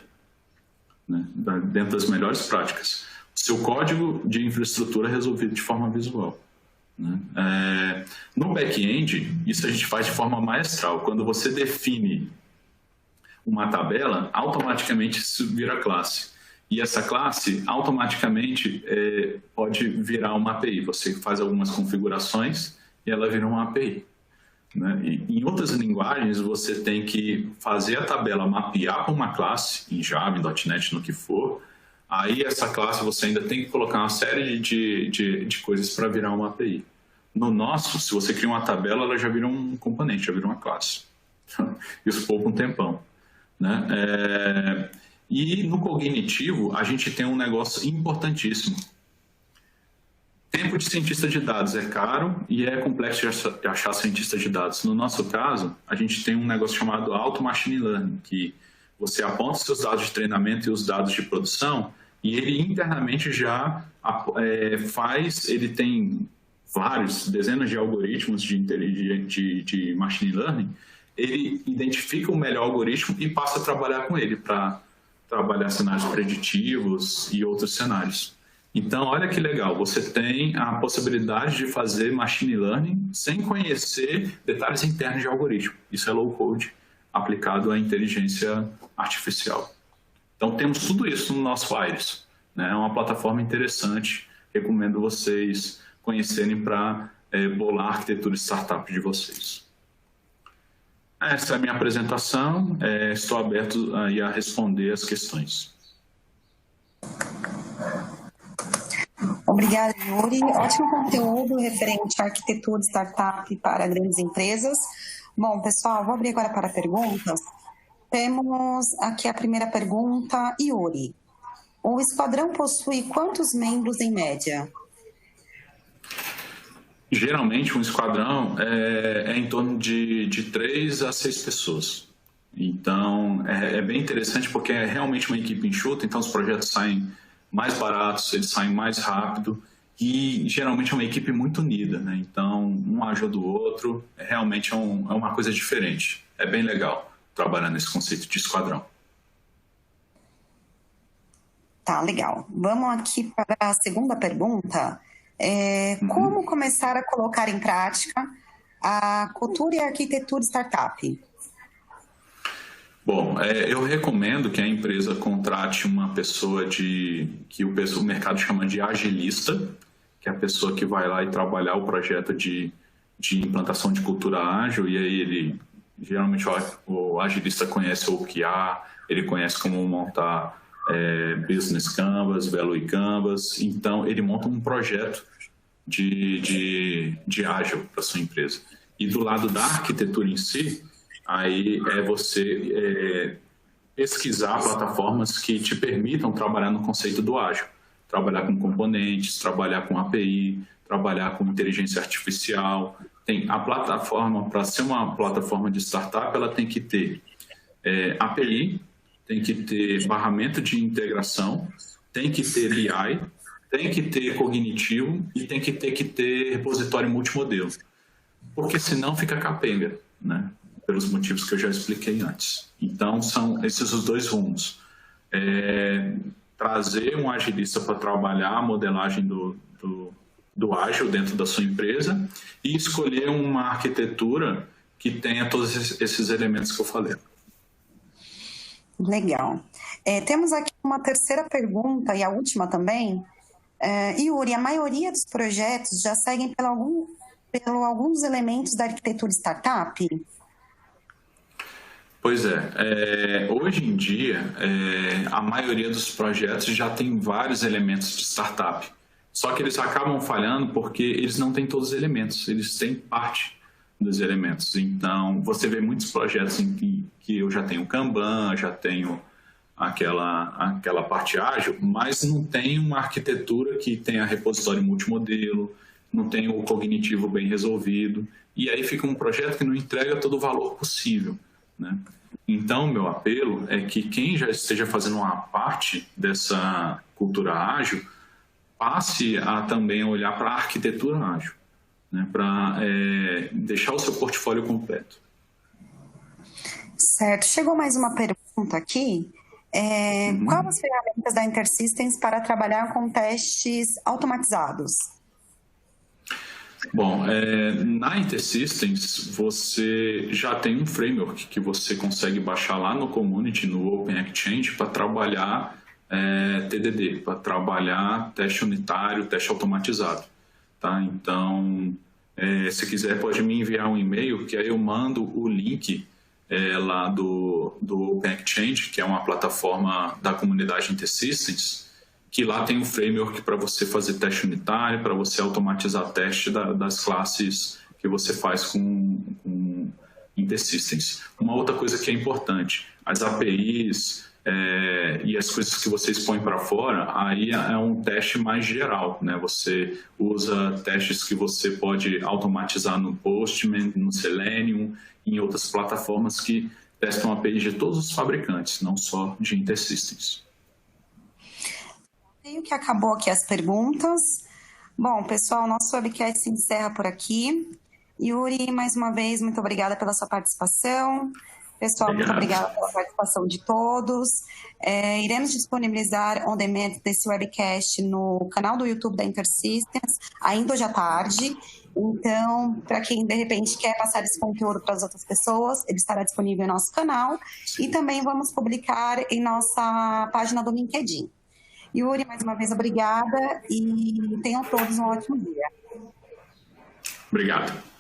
né? Dentro das melhores práticas. Seu código de infraestrutura é resolvido de forma visual, né? No back-end, isso a gente faz de forma maestral. Quando você define uma tabela, automaticamente isso vira classe. E essa classe automaticamente pode virar uma API. Você faz algumas configurações e ela vira uma API. Né? E, em outras linguagens, você tem que fazer a tabela mapear para uma classe, em Java, em .NET, no que for. Aí essa classe você ainda tem que colocar uma série de coisas para virar uma API. No nosso, se você cria uma tabela, ela já vira um componente, já vira uma classe. Isso pouco um tempão. Né? E no cognitivo, a gente tem um negócio importantíssimo. Tempo de cientista de dados é caro e é complexo de achar cientista de dados. No nosso caso, a gente tem um negócio chamado Auto Machine Learning, que você aponta seus dados de treinamento e os dados de produção e ele internamente já ele tem vários, dezenas de algoritmos de Machine Learning, ele identifica o melhor algoritmo e passa a trabalhar com ele para trabalhar cenários preditivos e outros cenários. Então, olha que legal, você tem a possibilidade de fazer machine learning sem conhecer detalhes internos de algoritmo. Isso é low code aplicado à inteligência artificial. Então, temos tudo isso no nosso Iris. Né? É uma plataforma interessante, recomendo vocês conhecerem para bolar a arquitetura startup de vocês. Essa é a minha apresentação, estou aberto aí a responder as questões. Obrigada, Yuri. Ótimo conteúdo referente à arquitetura de startup para grandes empresas. Bom, pessoal, vou abrir agora para perguntas. Temos aqui a primeira pergunta. Yuri, o esquadrão possui quantos membros em média? Geralmente, um esquadrão é em torno de 3 a 6 pessoas. Então, é bem interessante porque é realmente uma equipe enxuta, então os projetos saem mais baratos, eles saem mais rápido e geralmente é uma equipe muito unida, né? Então um ajuda o outro, realmente é uma coisa diferente. É bem legal trabalhar nesse conceito de esquadrão. Tá, legal. Vamos aqui para a segunda pergunta. Como começar a colocar em prática a cultura e a arquitetura startup? Bom, eu recomendo que a empresa contrate uma pessoa que o mercado chama de agilista, que é a pessoa que vai lá e trabalhar o projeto de implantação de cultura ágil, e aí geralmente o agilista conhece o OKR, ele conhece como montar Business Canvas, Value Canvas, então ele monta um projeto de ágil para sua empresa. E do lado da arquitetura em si, aí você pesquisar plataformas que te permitam trabalhar no conceito do ágil. Trabalhar com componentes, trabalhar com API, trabalhar com inteligência artificial. Tem a plataforma, para ser uma plataforma de startup, ela tem que ter API, tem que ter barramento de integração, tem que ter BI, tem que ter cognitivo e tem que ter repositório multimodelo. Porque senão fica capenga, né? Pelos motivos que eu já expliquei antes. Então, são esses os dois rumos. Trazer um agilista para trabalhar a modelagem do ágil dentro da sua empresa e escolher uma arquitetura que tenha todos esses elementos que eu falei. Legal. Temos aqui uma terceira pergunta e a última também. Yuri, a maioria dos projetos já seguem pelo alguns elementos da arquitetura startup? Pois hoje em dia, a maioria dos projetos já tem vários elementos de startup, só que eles acabam falhando porque eles não têm todos os elementos, eles têm parte dos elementos. Então, você vê muitos projetos em que eu já tenho Kanban, já tenho aquela parte ágil, mas não tem uma arquitetura que tenha repositório multimodelo, não tem o cognitivo bem resolvido, e aí fica um projeto que não entrega todo o valor possível. Né? Então, meu apelo é que quem já esteja fazendo uma parte dessa cultura ágil passe a também olhar para a arquitetura ágil, né? Para deixar o seu portfólio completo. Certo. Chegou mais uma pergunta aqui. Quais as ferramentas da InterSystems para trabalhar com testes automatizados? Bom, na InterSystems você já tem um framework que você consegue baixar lá no Community, no Open Exchange, para trabalhar TDD, para trabalhar teste unitário, teste automatizado. Tá? Então, se quiser, pode me enviar um e-mail, que aí eu mando o link lá do OpenExchange, que é uma plataforma da comunidade InterSystems, que lá tem um framework para você fazer teste unitário, para você automatizar teste das classes que você faz com InterSystems. Uma outra coisa que é importante, as APIs e as coisas que vocês põem para fora, aí é um teste mais geral, né? Você usa testes que você pode automatizar no Postman, no Selenium, em outras plataformas que testam APIs de todos os fabricantes, não só de InterSystems. Tenho que acabou aqui as perguntas. Bom, pessoal, nosso webcast se encerra por aqui. Yuri, mais uma vez, muito obrigada pela sua participação. Pessoal, muito obrigada pela participação de todos. Iremos disponibilizar on demand desse webcast no canal do YouTube da InterSystems, ainda hoje à tarde. Então, para quem de repente quer passar esse conteúdo para as outras pessoas, ele estará disponível no nosso canal. E também vamos publicar em nossa página do LinkedIn. Yuri, mais uma vez, obrigada e tenham todos um ótimo dia. Obrigado.